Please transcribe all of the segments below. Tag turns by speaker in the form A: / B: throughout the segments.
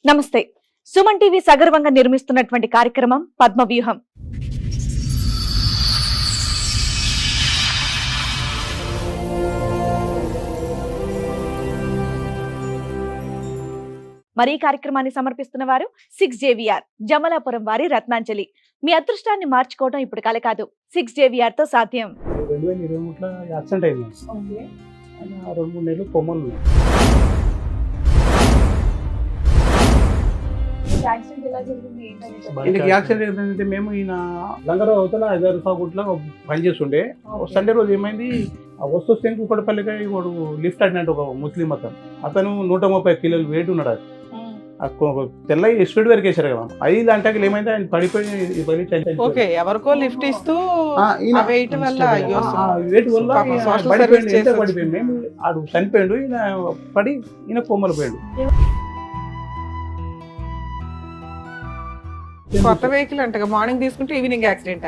A: నమస్తే. సుమన్ టీవీ సగర్వంగా నిర్మిస్తున్నటువంటి కార్యక్రమం పద్మవ్యూహం. మరి ఈ కార్యక్రమాన్ని సమర్పిస్తున్న వారు 6JVR జమలాపురం వారి రత్నాంజలి. మీ అదృష్టాన్ని మార్చుకోవడం ఇప్పుడు కల కాదు, 6JVR తో సాధ్యం.
B: 2023లో యాక్సిడెంట్ అయింది. 2-3 నెలలు కొమ్మలు ఉన్నాయి. యాక్సిడెంట్ ఏంటంటే మేము ఈయన లంగర అవతల 5 సాగుట్లో పనిచేస్తుండే. సండే రోజు ఏమైంది, వస్తే కుక్కడపల్లిగా వాడు లిఫ్ట్ అడినట్టు ఒక ముస్లిం అతను 130 కిలోలు వెయిట్ ఉన్నాడు. తెల్ల స్పీడ్ వరకు వేసారు కదా, 5 గంటకి ఏమైంది ఆయన పడిపోయి
C: ఎవరికో లిఫ్ట్ ఇస్తూ వెయిట్ వల్ల
B: పడిపోయింది. మేము ఆడు చనిపోయాడు, ఈయన పడి ఈయన కొమ్మలు పోయాడు.
C: కొత్త వెహికల్ అంట, మార్నింగ్ తీసుకుంటే ఈవినింగ్ యాక్సిడెంట్.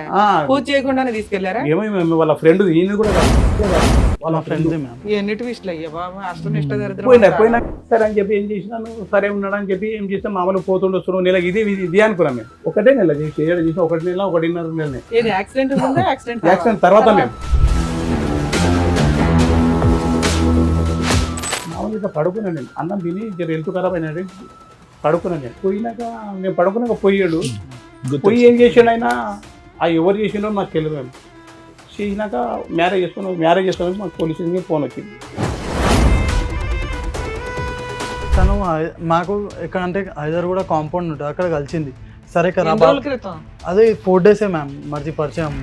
C: పూజ చేయకుండానే తీసుకెళ్లారా?
B: ఏమో వాళ్ళ ఫ్రెండ్, ఈయన కూడా వాళ్ళ ఫ్రెండ్.
C: ఎన్ని ట్విస్ట్లు అయ్యా బాబు, అష్టం ఇష్ట
B: పోయినా సరే అని చెప్పి ఏం చేసినాను, సరే ఉన్నాడు అని చెప్పి ఏం చేస్తాం, మామూలు పోతుండే వస్తున్నాం. నెల ఇది అనుకున్నాం మేము. ఒకటే నెల చేసి 1 నెల 1.5 నెలనే. యాక్సిడెంట్ తర్వాత మేము మామూలు ఇట్లా పడుకున్నాను నేను, అన్నం తిని హెల్త్ ఖరాబ్ అయినాడు, పడుకున్నాను నేను. పోయినాక మేము పడుకున్నాక పోయాడు. పోయి ఏం చేసాడు ఆయన, ఎవరు చేసిండో నాకు తెలియదు. మేము చేసినాక మ్యారేజ్ చేసుకున్నాక మాకు పోలీసు ఫోన్ వచ్చింది.
D: తను మాకు ఎక్కడంటే హైదర్ కూడా కాంపౌండ్ ఉంటుంది, అక్కడ కలిసింది. సరే కదా, అదే 4 డేసే మ్యామ్ మరిది పరిచయం.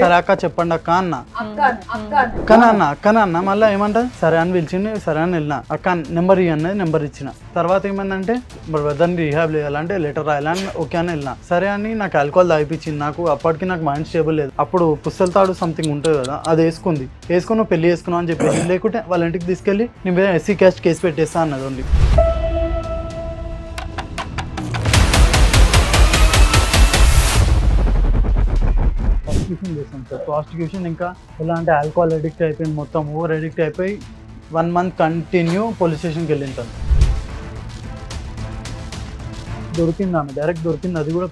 D: సరే అక్క చెప్పండి అక్క అన్న, అక్కన మళ్ళీ ఏమంటా సరే అని పిలిచింది. సరే అని వెళ్ళిన, అక్క నెంబర్ ఇవ్వన్నది, నెంబర్ ఇచ్చిన. తర్వాత ఏమందంటే మరి బ్రదర్ని రీహాబ్ చేయాలంటే లెటర్ రాయాలని ఓకే అని వెళ్ళిన. సరే అని నాకు ఆల్కహాల్ తాగిపించింది. నాకు అప్పటికి నాకు మైండ్ స్టేబుల్ లేదు. అప్పుడు పుస్తల తాడు సంథింగ్ ఉంటుంది కదా, అది వేసుకుని పెళ్లి చేసుకున్నావు అని చెప్పేసి, లేకుంటే వాళ్ళ ఇంటికి తీసుకెళ్ళి నేను SC క్యాస్ట్ కేసు పెట్టేస్తా అన్నది. ఓన్లీ చేసాం సార్ ప్రాస్టిట్యూషన్. ఇంకా ఎలా అంటే ఆల్కహాల్ అడిక్ట్ అయిపోయింది, మొత్తం ఓవర్ అడిక్ట్ అయిపోయి 1 మంత్ కంటిన్యూ పోలీస్ స్టేషన్కి వెళ్ళింటాను. దొరికింది ఆమె, డైరెక్ట్ దొరికింది. అది కూడా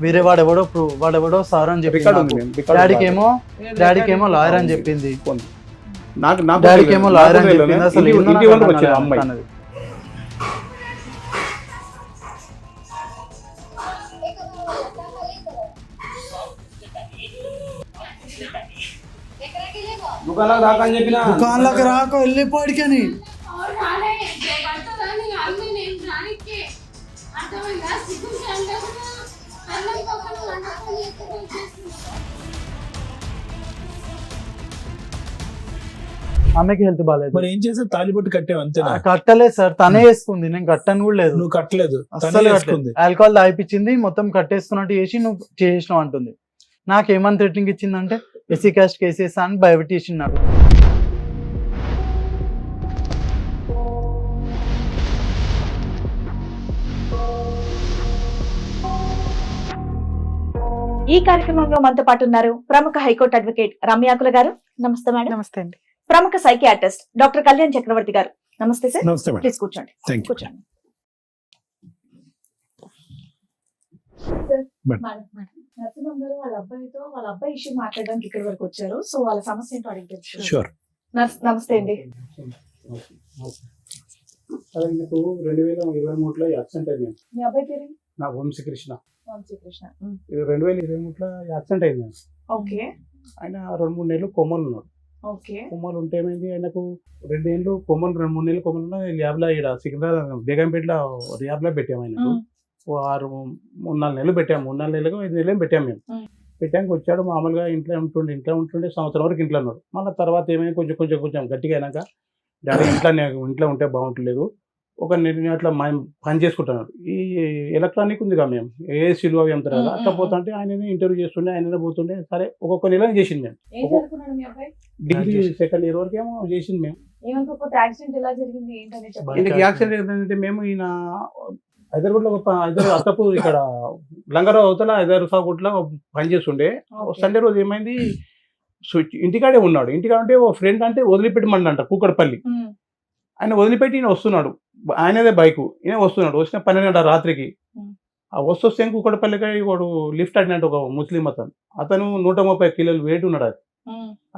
D: వేరే వాడెవడో సార్ అని చెప్పింది. డాడీకి ఏమో లాయర్ అని చెప్పింది. డాడీకి ఏమో లాయర్ అని చెప్పింది. అసలు దుకాణంలోకి రాక వెళ్ళిపోడికని ఆమెకి హెల్త్ బాగాలేదు.
E: మరి ఏం చేసా, తాలిబొట్టు కట్టావు అంతే?
D: కట్టలేదు సార్, తనే వేసుకుంది, నేను కట్టను కూడా లేదు.
E: నువ్వు కట్టలేదు,
D: అసలు ఆల్కహాల్ తాగిపించింది, మొత్తం కట్టేసుకున్నట్టు చేసి నువ్వు చేసినావు అంటుంది. నాకేమని థ్రెటనింగ్ ఇచ్చిందంటే SC క్యాస్ట్ కేసెస్ అని భయపెట్టేసినాడు.
A: ఈ కార్యక్రమంలో మనతో పాటు ఉన్నారు ప్రముఖ హైకోర్టు అడ్వకేట్ రమ్యాకుల గారు. నమస్తే మేడం.
C: నమస్తే అండి.
A: ప్రముఖ సైకియాట్రిస్ట్ డాక్టర్ కళ్యాణ్ చక్రవర్తి గారు. నమస్తే సార్.
E: నమస్తే మేడం.
A: ప్లీజ్ కూర్చోండి. కూర్చోండి. నరసింహం గారు వాళ్ళ అబ్బాయి ఇష్యూ మాట్లాడడానికి ఇక్కడ వరకు వచ్చారు. సో వాళ్ళ సమస్య ఏంటో అడిగి. నమస్తే అండి.
B: 2023లో యాక్సిడెంట్ అయింది.
A: మీ అబ్బాయి పేరు?
B: నా వంశీకృష్ణ. 2023లో యాక్సిడెంట్ అయింది.
A: ఓకే.
B: ఆయన 2-3 నెలలు కొమ్మలు ఉన్నాడు. కొమ్మలు ఉంటే ఏమైంది, ఆయనకు 2 నెలలు కొమ్మలు, 2-3 నెలలు కొమ్మలు ల్యాబ్లో ఇక్కడ సికింద్రాబాద్ బేగంపేటలో ల్యాబ్లో పెట్టాము. ఆయనకు 3-4 నెలలు పెట్టాము. 3-4 నెలలకు 5 నెలలు పెట్టాము. మేము పెట్టాక వచ్చాడు, మామూలుగా ఇంట్లో ఉంటుండే సంవత్సరం వరకు ఇంట్లో ఉన్నాడు. మళ్ళీ తర్వాత ఏమైనా కొంచెం గట్టిగా అయినాక డాడీ ఇంట్లో ఉంటే బాగుంటలేదు, ఒక అట్లా పని చేసుకుంటున్నాడు. ఈ ఎలక్ట్రానిక్ ఉంది కదా, మేము ఏసీలు అవి అంటారు కదా, అట్లా పోతుంటే ఆయన ఇంటర్వ్యూ చేస్తుండే, ఆయన పోతుండే. సరే ఒక్కొక్క నెల చేసింది. మేము డిగ్రీ 2nd ఇయర్ వరకు ఏమో చేసింది. మేము యాక్సిడెంట్ ఏంటంటే మేము ఈయన హైదరాబాద్లో అత్తపూర్ ఇక్కడ లంగరావు అవతల 5 సాగుట్లో పనిచేస్తుండే. సండే రోజు ఏమైంది, ఇంటికాడే ఉన్నాడు. ఇంటికాడ అంటే ఓ ఫ్రెండ్ అంటే వదిలిపెట్టమంట కూకట్పల్లి. ఆయన వదిలిపెట్టి ఈయన వస్తున్నాడు, ఆయనదే బైక్, ఈయన వస్తున్నాడు. వచ్చిన 12 రాత్రికి ఆ వస్తే కుక్కడపల్లికి వాడు లిఫ్ట్ అడిగినట్టు ఒక ముస్లిం అతను 130 కిలోలు వెయిట్ ఉన్నాడు.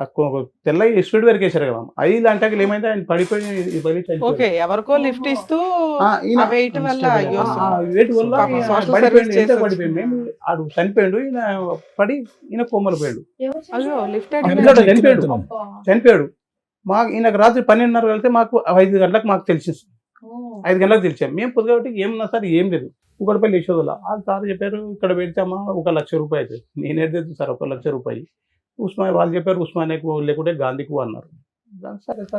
B: అది తెల్ల స్పీడ్ వరకు వేసారు కదా, 5 గంటకి ఏమైంది ఆయన పడిపోయి
C: ఓకే, ఎవరికో లిఫ్ట్ ఇస్తూ వెయిట్ వల్ల
B: వెయిట్ వల్ల పడిపోయింది. మేము ఆడు చనిపోయాడు, ఈయన పడి ఈయన కొమ్మలు పోయాడు,
C: అయ్యో లిఫ్ట్
B: చనిపోయాడు. ఈయనకు రాత్రి 12:30 వెళ్తే మాకు 5 గంటలకు మాకు తెలిసింది. 5 గంటలకు తెలిసాం మేము. పొద్దుగాబట్టి ఏమన్నా సార్ ఏం లేదు, కుక్కడపల్లి యశోదలో ఆ సార్ చెప్పారు ఇక్కడ పెడితేమా 1 లక్ష రూపాయలు అవుతుంది. నేను ఎడలేదు సార్ 1 లక్ష రూపాయలు. ఉస్మానియా వాళ్ళు చెప్పారు ఉస్మానియాకు లేకుంటే గాంధీకు అన్నారు.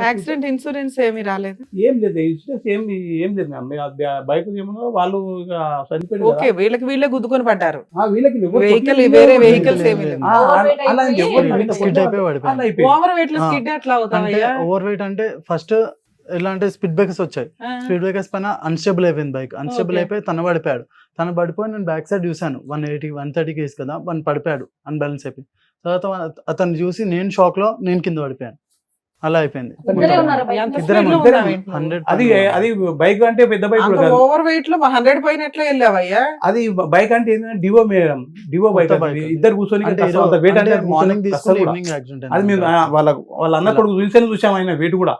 C: యాక్సిడెంట్ ఇన్సూరెన్స్ ఏమీ రాలేదు,
B: ఏం లేదు, ఇన్సూరెన్స్ ఏం లేదు మ్యామ్. బైక్ ఏమన్నా వాళ్ళు చనిపోయారు.
C: ఓకే, వీళ్ళే గుద్దుకొని పడ్డారు,
B: వీళ్ళకి
C: వెహికల్ వేరే వెహికల్స్ ఏమీ లేవు. ఓవర్ వెయిట్ లో స్కిడ్ ఎట్లా అవుతాయా?
D: ఓవర్ వెయిట్ అంటే ఫస్ట్ ఎలా అంటే స్పీడ్ బ్రేకర్స్ వచ్చాయి, స్పీడ్ బ్రేకర్స్ పైన అన్స్టేబుల్ అయిపోయింది బైక్. అన్స్టేబుల్ అయిపోయి తను పడిపోయాడు. తను పడిపోయి నేను బ్యాక్ సైడ్ చూసాను, 180-130 కేసు కదా, వన్ పడిపోయాడు అన్బ్యాలెన్స్ అయిపోయి. తర్వాత అతను చూసి నేను షాక్ లో నేను కింద పడిపోయాను. అలా అయిపోయింది.
B: అది బైక్ అంటే పెద్ద బైక్
C: ఓవర్ వెయిట్ లో 100 పోయినట్లే వెళ్ళావయ్యా.
B: అది బైక్ అంటే ఏంటంటే డివో మేడం, డివో బైక్ ఇద్దరు కూర్చొని
D: మార్నింగ్ తీసుకుని ఈవినింగ్ యాక్సిడెంట్.
B: అది మేము వాళ్ళ అన్న కొడుకు చూసాను, చూసాం ఆయన వెయిట్ కూడా.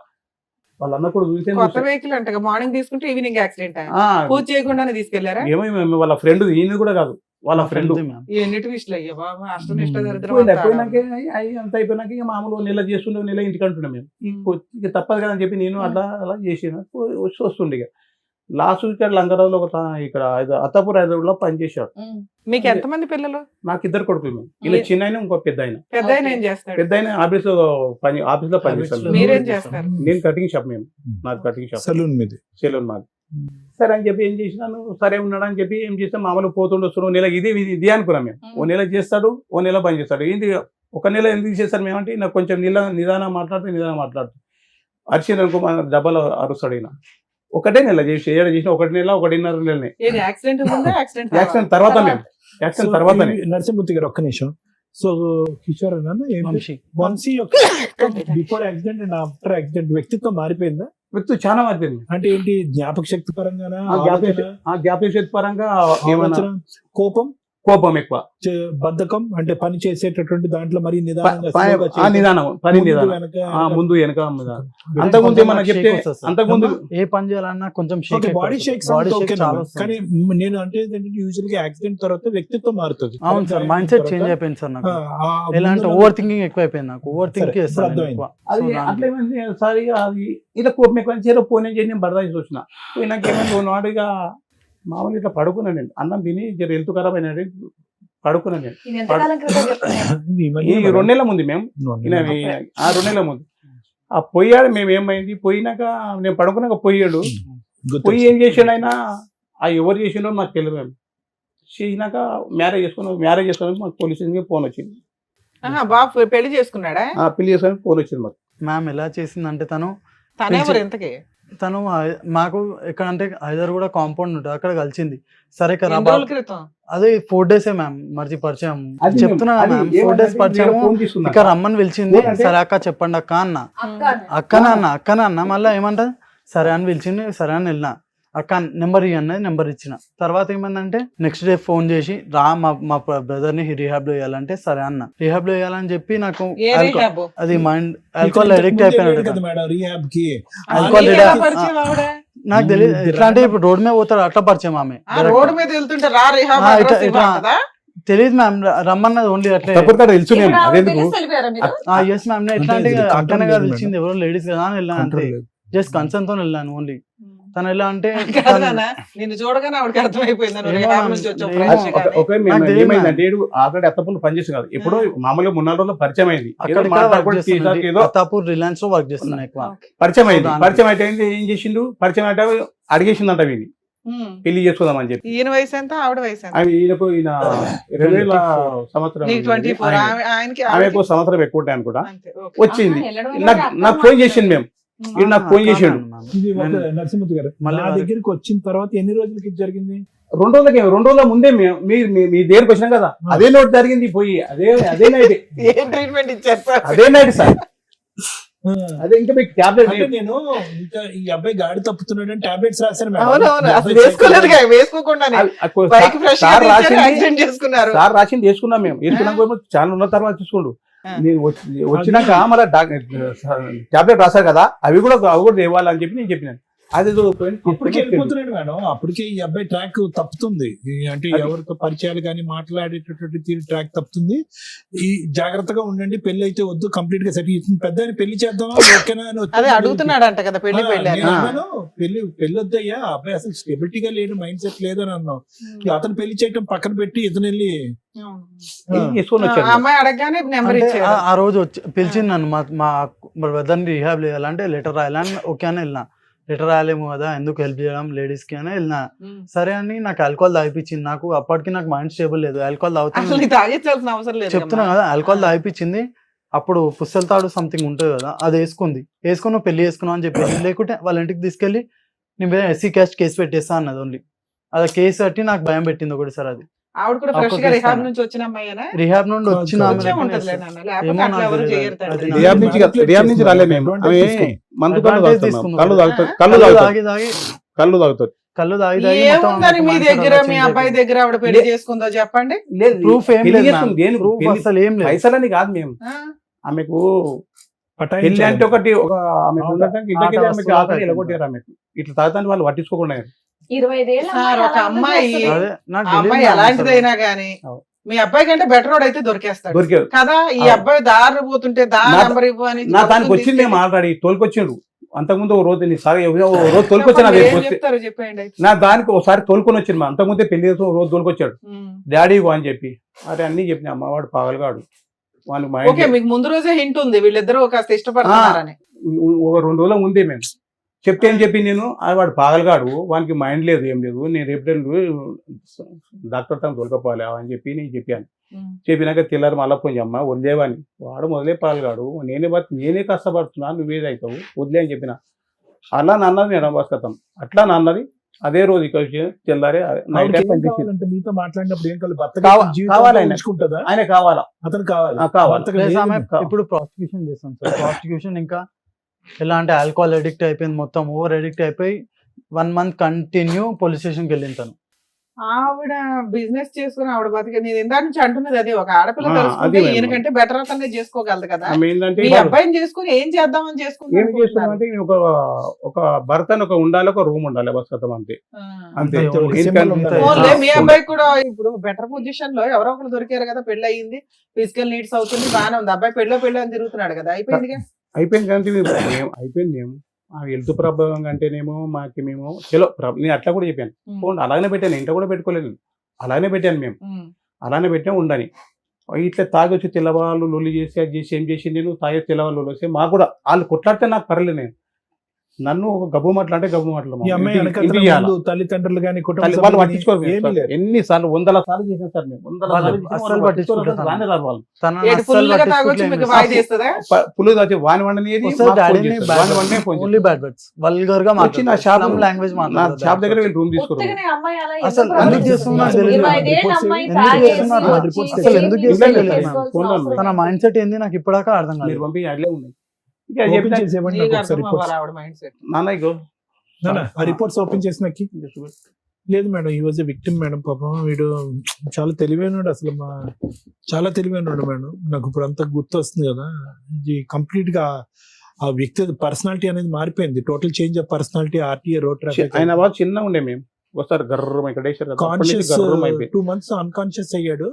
B: వాళ్ళ అన్న కొడుకు చూసాను.
C: కొత్త వెహికల్ అంటే మార్నింగ్ తీసుకుంటే ఈవినింగ్ యాక్సిడెంట్ పూజ చేయకుండానే తీసుకెళ్లారా?
B: ఏమో వాళ్ళ ఫ్రెండ్, ఈయన కూడా కాదు వాళ్ళ ఫ్రెండ్.
C: ఎన్ని ట్విస్ట్లు అయ్యా బాబా, అష్టనిష్ట దరిద్రం.
B: పోయినాక అంత అయిపోయినాక ఇక మామూలు నెల చేస్తుండే, నెల ఇంటికి అంటుండే మేము. ఇక తప్పదు కదా అని చెప్పి నేను అలా చేసిన వస్తుండే. ఇక లాస్ట్ ఇక్కడ లంగరావులో ఇక్కడ అత్తాపూర్ హైదరాబాద్ పనిచేశాడు.
C: మీకు ఎంతమంది పిల్లలు?
B: నాకు 2 కొడుకులు మేము. ఇలా చిన్న ఆయన ఇంకో పెద్ద ఆయన.
C: పెద్ద ఆయన ఏం చేస్తాడు?
B: పెద్ద ఆయన ఆఫీస్ లో పనిచేస్తాను.
C: మీరేం చేస్తారు?
B: నేను కటింగ్ షాప్, మేము నాకు కటింగ్ షాప్, సెలూన్ మాది. సరే అని చెప్పి ఏం చేసినాను, సరే ఉన్నాడు అని చెప్పి ఏం చేస్తాం మామూలు పోతుండే వస్తున్నాం. నెల ఇదే అనుకున్నాం మేము. 1 నెల చేస్తాడు, 1 నెల పని చేస్తాడు. ఏంటి 1 నెల ఎందుకు చేస్తారు మేమంటే నాకు కొంచెం నిదానం మాట్లాడుతూ అరిచింది అనుకో డబ్బలు అరుస్తాడు. ఈయన ఒకటే నెల చేసి 1 నెల 1.5 నెలనే. యాక్సిడెంట్ తర్వాత మేము
E: నరసింహమూర్తి గారు ఒక్క నిమిషం. సో కిషోర్ వంశీ యొక్క before accident and after accident వ్యక్తిత్వం మారిపోయిందా?
B: వ్యక్తి చాలా మారిపోయింది.
E: అంటే ఏంటి, జ్ఞాపక శక్తి పరంగా,
B: జ్ఞాపక శక్తి పరంగా కోపం ఎక్కువ,
E: బద్ధకం, అంటే పని చేసేటటువంటి దాంట్లో మరి ముందు వెనక. అంతకుముందు ఏమన్నా చెప్తే అంతకుముందు
D: ఏ పని చేయాలన్నా కొంచెం
E: బాడీ షేక్స్. కానీ నేను అంటే యూజువల్ గా యాక్సిడెంట్ తర్వాత వ్యక్తిత్వం మారుతుంది.
D: అవును సార్, మైండ్ సెట్ చేంజ్ అయిపోయింది సార్ నాకు. ఎలా అంటే ఓవర్ థింకింగ్ ఎక్కువ అయిపోయింది నాకు. ఓవర్ థింకింగ్
B: అది అట్లా ఏమైంది సార్, అది ఇలా కోపం ఎక్కువ చేరో పోనీ చేసి నేను బరదాసి వచ్చిన. నాకేమైంది నాడుగా మామూలు ఇట్లా పడుకున్నాను నేను. అన్నం తిని హెల్త్ ఖరాబ్ అయినా పడుకున్నాను నేను. ఈ 2 నెలల ముందు మేము 2 నెలల ముందు ఆ పోయాడు. మేము ఏమైంది, పోయినాక నేను పడుకున్నాక పోయాడు. పోయి ఏం చేసాడు ఆయన, ఎవరు చేసిండో నాకు తెలియదు. మేము చేసినాక మ్యారేజ్ చేసుకున్నాక మాకు పోలీస్ స్టేషన్కి ఫోన్ వచ్చింది.
C: పెళ్లి చేసుకున్నాడా?
B: పెళ్లి చేసుకుని ఫోన్ వచ్చింది మాకు.
D: మ్యామ్ ఎలా చేసిందంటే
C: తను
D: మాకు ఎక్కడ అంటే హైదరాబాద్ కూడా కాంపౌండ్ ఉంటుంది, అక్కడ కలిసింది. సరే కదా, అదే 4 డేసే మ్యామ్ మర్చి పరిచయం. చెప్తున్నా మ్యామ్ 4 డేస్ పరిచయం. ఇక్కడ రమ్మని పిలిచింది. సరే అక్క చెప్పండి అక్క అన్న, అక్కన అన్న. మళ్ళీ ఏమంటది సరే అని పిలిచింది, సరే అని వెళ్ళిన. అక్క నెంబర్ ఇవ్వన్నది, నెంబర్ ఇచ్చిన. తర్వాత ఏమైందంటే నెక్స్ట్ డే ఫోన్ చేసి రా మా బ్రదర్ ని రిహాబ్ లో వేయాలంటే సరే అన్న. రిహాబ్ లో వేయాలని చెప్పి నాకు అది మైండ్ ఆల్కహాల్ అడిక్ట్ అయిపోయినాడు. నాకు తెలియదు ఎట్లా అంటే ఇప్పుడు రోడ్ మీద పోతాడు అట్లా పరిచయం ఆమె. తెలియదు మ్యామ్, రమ్మన్నది ఓన్లీ అట్లే. ఎస్ మ్యామ్, ఎట్లా అంటే అక్కనే కదా పిలిచింది, ఎవరో లేడీస్ కదా అని వెళ్ళాను అంతే. జస్ట్ కన్సర్న్ తో వెళ్ళాను ఓన్లీ. తను ఎలా అంటే
C: నిన్ను చూడగానే ఆవిడకి అర్థమైపోయింది.
B: ఆల్రెడీ అత్తపూర్ పనిచేసి కాదు, ఎప్పుడో మామూలుగా 3-4 రోజుల్లో పరిచయం అయింది.
D: అత్తాపూర్ రిలయన్స్ లో వర్క్ చేస్తున్నాను ఎక్కువ.
B: పరిచయం అయితే ఏం చేసిండు, పరిచయం అంటే అడిగేసిందంట వీని పెళ్లి చేసుకుందామని చెప్పి.
C: ఈయన వయసు ఎంత, ఆవిడ వయసు ఎంత?
B: ఈయనకు 2000 సంవత్సరం, ఆమెకు సంవత్సరం ఎక్కువ ఉంటాయి అనుకుంటా. వచ్చింది నాకు ఫోన్ చేసింది. మేము నాకు ఫోన్ చేసాడు.
E: నరసింహమూర్తి గారు నా దగ్గరికి వచ్చిన తర్వాత ఎన్ని రోజులకి జరిగింది?
B: 2 రోజుల ముందే మీ దగ్గరికి వచ్చినాం కదా, అదే నోట్ జరిగింది. పోయి అదే నైట్
C: ట్రీట్మెంట్ ఇచ్చారు సార్.
B: అదే నైట్ సార్ అదే ఇంకా మీకు టాబ్లెట్
E: అంటే నేను ఇంకా ఈ అబ్బాయి గాడి తప్పుతున్నాడని టాబ్లెట్స్ రాశాను మేడం.
C: అవునవును
E: ఈ
C: అసలు
E: అబ్బాయి
C: వేసుకోలేదు వేసుకోకుండానే బైక్ ఫ్రెష్
B: సార్ రాసింది
C: యాక్సిడెంట్ చేసుకున్నారు.
B: సార్ రాసింది వేసుకున్నాం మేము. వేసుకున్నాక చాలా ఉన్న తర్వాత చూసుకోండు. నేను వచ్చినాక మళ్ళీ టాబ్లెట్ రాశారు కదా, అవి కూడా తేవాలని చెప్పి నేను చెప్పినాను. అది
E: అప్పటికే వెళ్ళిపోతున్నాడు మేడం. అప్పటికే ఈ అబ్బాయి ట్రాక్ తప్పుతుంది. అంటే ఎవరితో పరిచయాలు కానీ మాట్లాడేటటువంటి తీరు ట్రాక్ తప్పుతుంది. ఈ జాగ్రత్తగా ఉండండి, పెళ్లి అయితే వద్దు, కంప్లీట్ గా సెట్ పెద్ద పెళ్లి చేద్దామా ఓకేనా అని
C: అదే అడుగుతున్నాడు అంట కదా పెళ్లి పెళ్లి అని.
E: పెళ్లి వద్దయ్యా, అబ్బాయి అసలు స్టెబిలిటీగా లేడు, మైండ్ సెట్ లేదు అని అన్నాం. అతను పెళ్లి చేయడం పక్కన పెట్టి ఇతను వెళ్ళి
B: వేసుకొని వచ్చాను.
C: అమ్మాయి అడగగానే నెంబర్
D: అంటే
C: ఇచ్చారు.
D: ఆ రోజు వచ్చి పిలిచింది నన్ను, మా బ్రదర్ని రిహాబ్ చేయాలంటే లెటర్ రాయాలని ఓకే అని వెళ్ళినా. లెటర్ రాయలేము కదా, ఎందుకు హెల్ప్ చేయడం లేడీస్ కి అని వెళ్ళినా. సరే అని నాకు ఆల్కహాల్ తాగిపించింది. నాకు అప్పటికి నాకు మైండ్ స్టేబుల్ లేదు. ఆల్కహాల్
C: అసలు తాగించాల్సిన అవసరం లేదు.
D: చెప్తున్నా కదా, ఆల్కహాల్ తాగిపించింది. అప్పుడు పుస్తల తాడు సంథింగ్ ఉంటుంది కదా, అది వేసుకుని పెళ్లి చేసుకున్నావు అని చెప్పి, లేకుంటే వాళ్ళ ఇంటికి తీసుకెళ్లి నీ మీద ఎస్సీ క్యాస్ట్ కేసు పెట్టేస్తా అన్నది. ఓన్లీ అది కేసు కట్టి నాకు భయం పెట్టింది ఒకటి. సార్ అది
C: ఆవిడ కూడా ఫ్రెష్ గా రిహాబ్ నుంచి వచ్చిన అమ్మాయినా?
D: రిహాబ్ నుండి వచ్చిన
C: వచ్చే ఉంటదిలే నాన్న, లేకపోతే అట్లా ఎవరు చేయరు తండ్రి.
B: రియాబ్ నుంచి రాలేదు మేము. మందు కళ్ళు తాగుతుంది.
D: కళ్ళు తాగి
C: ఏముందని మీ దగ్గర, మీ అబ్బాయి దగ్గర ఆవిడ పెళ్లి చేసుకుందో చెప్పండి.
D: ప్రూఫ్ ఏం లేదు. ప్రూఫ్ అసలు ఏం లేదు.
B: పైసలని కాదు మేము. ఆమెకు పెళ్లి అంటే ఒకటి ఎలగొట్టారు ఆమెకు. ఇట్లా తాగుతాను వాళ్ళు పట్టించుకోకుండా.
A: 25 ఏళ్ళ
C: సార్ ఒక అమ్మాయి,
D: అదే నాకు
C: ఆ అమ్మాయి
D: తెలియదు
C: ఎలాంటిదైనా గానీ మీ అబ్బాయి కంటే బెటర్ రోడ్ అయితే దొరికేస్తాడు
B: దొరికారు
C: కదా. ఈ అబ్బాయి దారి పోతుంటే నెంబర్ ఇవ్వు అని
B: నా దానికి వచ్చింది. మేము ఆల్రెడీ తోలుకొచ్చిండు. అంతకుముందు ఓ రోజు రోజు తోలుకొచ్చాను.
C: చెప్తారు చెప్పండి.
B: నా దానికి ఒకసారి తోలుకొని వచ్చింది. మా అంతకుముందే పెళ్లి చేసి రోజు తోలుకొచ్చాడు. డాడీ అని చెప్పి అరే అన్ని చెప్పిన అమ్మవాడు పాగలగాడు. వాళ్ళకి
C: ఓకే, మీకు ముందు రోజే హింట్ ఉంది వీళ్ళిద్దరూ కాస్త ఇష్టపడుతున్నారని.
B: ఒక 2 రోజుల ముందే మేము చెప్తే ఏం చెప్పి నేను వాడు పాగలగాడు, వానికి మైండ్ లేదు ఏం లేదు, నేను రేపు డాక్టర్ తను తోలుకపోవాలి అని చెప్పి నేను చెప్పాను. చెప్పినాక తెల్లారు మళ్ళీ పోయి అమ్మ వదిలేవని. వాడు మొదలే పాల్గాడు, నేనే కష్టపడుతున్నాను, నువ్వేదవుతావు వదిలే అని చెప్పిన. అలా నన్నది మేడం బస్కతం. అట్లా నన్నది. అదే రోజు ఇక్కడ తెల్లారే
E: మీతో మాట్లాడినప్పుడు ఏం
B: కావాలి ఆయన కావాలా,
E: అతను కావాలి.
D: ఇప్పుడు ప్రాసిక్యూషన్ చేస్తాం సార్. ప్రాసిక్యూషన్ ఇంకా ఎలా అంటే ఆల్కహాల్ అడిక్ట్ అయిపోయింది, మొత్తం ఓవర్ అడిక్ట్ అయిపోయి 1 month కంటిన్యూ పోలీస్ స్టేషన్కి వెళ్ళింది తను.
C: ఆవిడ బిజినెస్ చేసుకుని ఆవిడ బతికే. నేను ఇందాక నుంచి అంటున్నది అదే, ఒక ఆడపిల్ల తెలుసుకుంటే ఈయనకంటే బెటర్ అతనే చేసుకోగలదు కదా. మీ అబ్బాయిని చేసుకుని ఏం చేద్దామని
B: చేసుకుంటే ఒక భర్త ఉండాలి, ఒక రూమ్ ఉండాలి బస్కతం అంతే.
C: మీ అబ్బాయి కూడా ఇప్పుడు బెటర్ పొజిషన్ లో ఎవరో ఒకరు దొరికారు కదా, పెళ్లి అయ్యింది, ఫిజికల్ నీడ్స్ అవుతుంది, బాగానే ఉంది. అబ్బాయి పెళ్ళి అని తిరుగుతున్నాడు కదా, అయిపోయింది
B: కానీ అయిపోయింది. మేము హెల్త్ ప్రాబ్లం అంటేనేమో మేము చలో నేను అట్లా కూడా చెప్పాను. ఫోన్ అలానే పెట్టాను, ఇంట్లో కూడా పెట్టుకోలేదు, అలానే పెట్టాను. మేము అలానే పెట్టాము ఉండని. ఇట్లా తాగొచ్చి తెల్లవాళ్ళు లొల్లి చేసి అది చేసి ఏం చేసి నేను తాగే తెల్లవాళ్ళు లొల్లి వస్తే మాకు కూడా వాళ్ళు కొట్లాడితే నాకు పర్లేదు. నేను నన్ను ఒక గబ్బు మాటలు అంటే గబ్బు మాటలు
E: తల్లిదండ్రులు కానీ
B: వాళ్ళు పట్టించుకోరు. ఎన్నిసార్లు 100 సార్లు చేసాం సార్ మేము. 100 పులు వచ్చి వాని వండని నా షాప్ దగ్గర వెళ్ళి రూమ్ తీసుకున్నారు.
D: తన మైండ్ సెట్ ఏంది నాకు ఇప్పటిదాకా అర్థం కాదు.
B: పంపి అట్లే ఉన్నాయి.
E: రిపోర్ట్స్ ఓపెన్ చేసినకి లేదు మేడం, ఈ వాజ్ విక్టిమ్ మేడం. పాపం వీడు చాలా తెలివైనడు, అసలు చాలా తెలివైనడు మేడం. నాకు ఇప్పుడు అంతా గుర్తు వస్తుంది కదా, ఇది కంప్లీట్ గా ఆ వ్యక్తి పర్సనాలిటీ అనేది మారిపోయింది. Total change of personality. RTA road traffic
B: ఆయన వాళ్ళు చిన్నగా ఉండే మేము ఒకసారి గర్రం ఇక్కడ
E: కాన్షియస్ 2 months అన్కాన్షియస్ అయ్యాడు.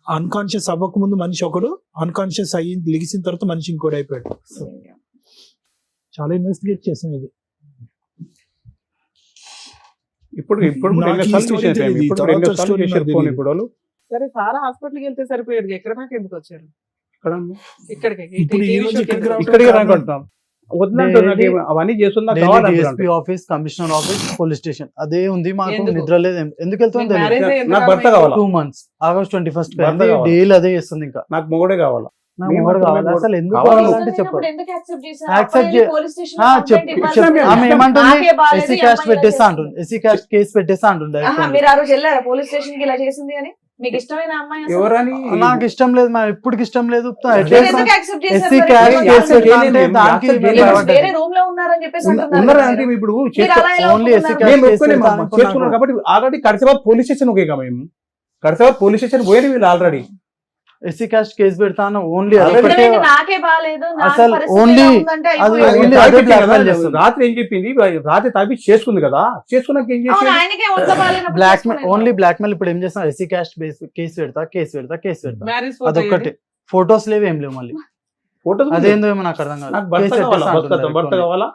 E: అన్కాన్షియస్ అవ్వక ముందు మనిషి ఒకడు, అన్కాన్షియస్ అయ్యి లిగిసిన తర్వాత మనిషి ఇంకోటి అయిపోయాడు. చాలా ఇన్వెస్టిగేట్ చేసాం ఇది. ఇప్పుడు
C: సరే సారా హాస్పిటల్కి వెళ్తే సరిపోయేది, ఎక్కడ దాకా ఎందుకు వచ్చారు?
B: అవన్నీ చేస్తున్నా
D: office, commissioner office, police station అదే ఉంది. మాకు నిద్ర లేదు. ఎందుకు వెళ్తుంది?
B: నాకు భర్త కావాలి.
D: 2 months ఆగస్ట్ 21st డైలీ అదే చేస్తుంది. ఇంకా
B: నాకు మొగడే కావాలా.
D: అసలు ఎందుకు కావాలంటే చెప్పండి. ఆమె ఏమంటుంది, ఎస్సీ క్యాస్ట్ పెట్టేస్తా అంటుంది, ఎస్సీ క్యాస్ట్ కేసు పెట్టేస్తా అంటుంది.
A: మీరు ఆ రోజు వెళ్ళారా పోలీస్ స్టేషన్ కి ఇలా చేసింది అని? మీకు ఇష్టమైన అమ్మాయి అసలు?
B: ఎవరని
D: నాకు ఇష్టం లేదు మా ఇప్పటికి ఇష్టం లేదు
A: మీరు ఎందుకు accept చేశారు
D: SC
A: మరి?
D: cash
A: మీరు
D: case
B: accept
D: అంటే
B: చేయలేదు.
D: దానికి
B: accept
D: మేము
B: చేయలేదు.
D: భయపడ్డాం.
A: వేరే రూమ్ లో ఉన్నారని చెప్పేసి అంటున్నారు
B: ఉన్నారా
A: కదా
B: అంటే
A: మీరు.
B: ఇప్పుడు
A: మీరు అలా ఎలా
D: ఓన్లీ SC
A: ఒప్పుకున్నారు?
D: cash
B: మేము
D: case
B: ఒప్పుకోలేము,
D: పెడతాను
B: చేసుకున్నాం
D: అనుకున్నాను.
B: కాబట్టి ఆల్రెడీ కడిసాబాద్ పోలీస్ స్టేషన్ ఒకేగా మేము కడిసాబాద్ పోలీస్ స్టేషన్ పోయి వీళ్ళు ఆల్రెడీ
D: SC cash కేసు పెడతాను ఓన్లీ
A: నిజమేంటి, నాకే బాగాలేదు నా
D: అసలు
A: పరిస్థితి
D: only
A: ఎలా ఉందంటే
D: అది
A: అయిపోయింది.
D: only అదే blackmail చేస్తుంది.
B: రాత్రి ఏం చెప్పింది, రాత్రి తాపి చేసుకుంది కదా, చేసుకున్నాక ఏం
A: అవును,
B: చేసి
A: ఆయనకే ఒంట్లో బాగాలేనప్పుడు
D: బ్లాక్ మెయిల్
A: చేసుకునేది.
D: ఓన్లీ బ్లాక్ మెయిల్ ఇప్పుడు ఏం చేస్తాం SC cash కేసు పెడతా
C: మ్యారేజ్
D: అదొక్కటి ఫొటోస్ లేవు ఏం లేవు మళ్ళీ
B: ఫోటోస్
D: అదేందో ఏమో నాకు అర్థం కాదు
B: నాకు భర్త
D: కేసు
B: కావాలా,
D: పెట్టేస్తా
B: భర్త
D: అంటున్నారు.
B: కావాలా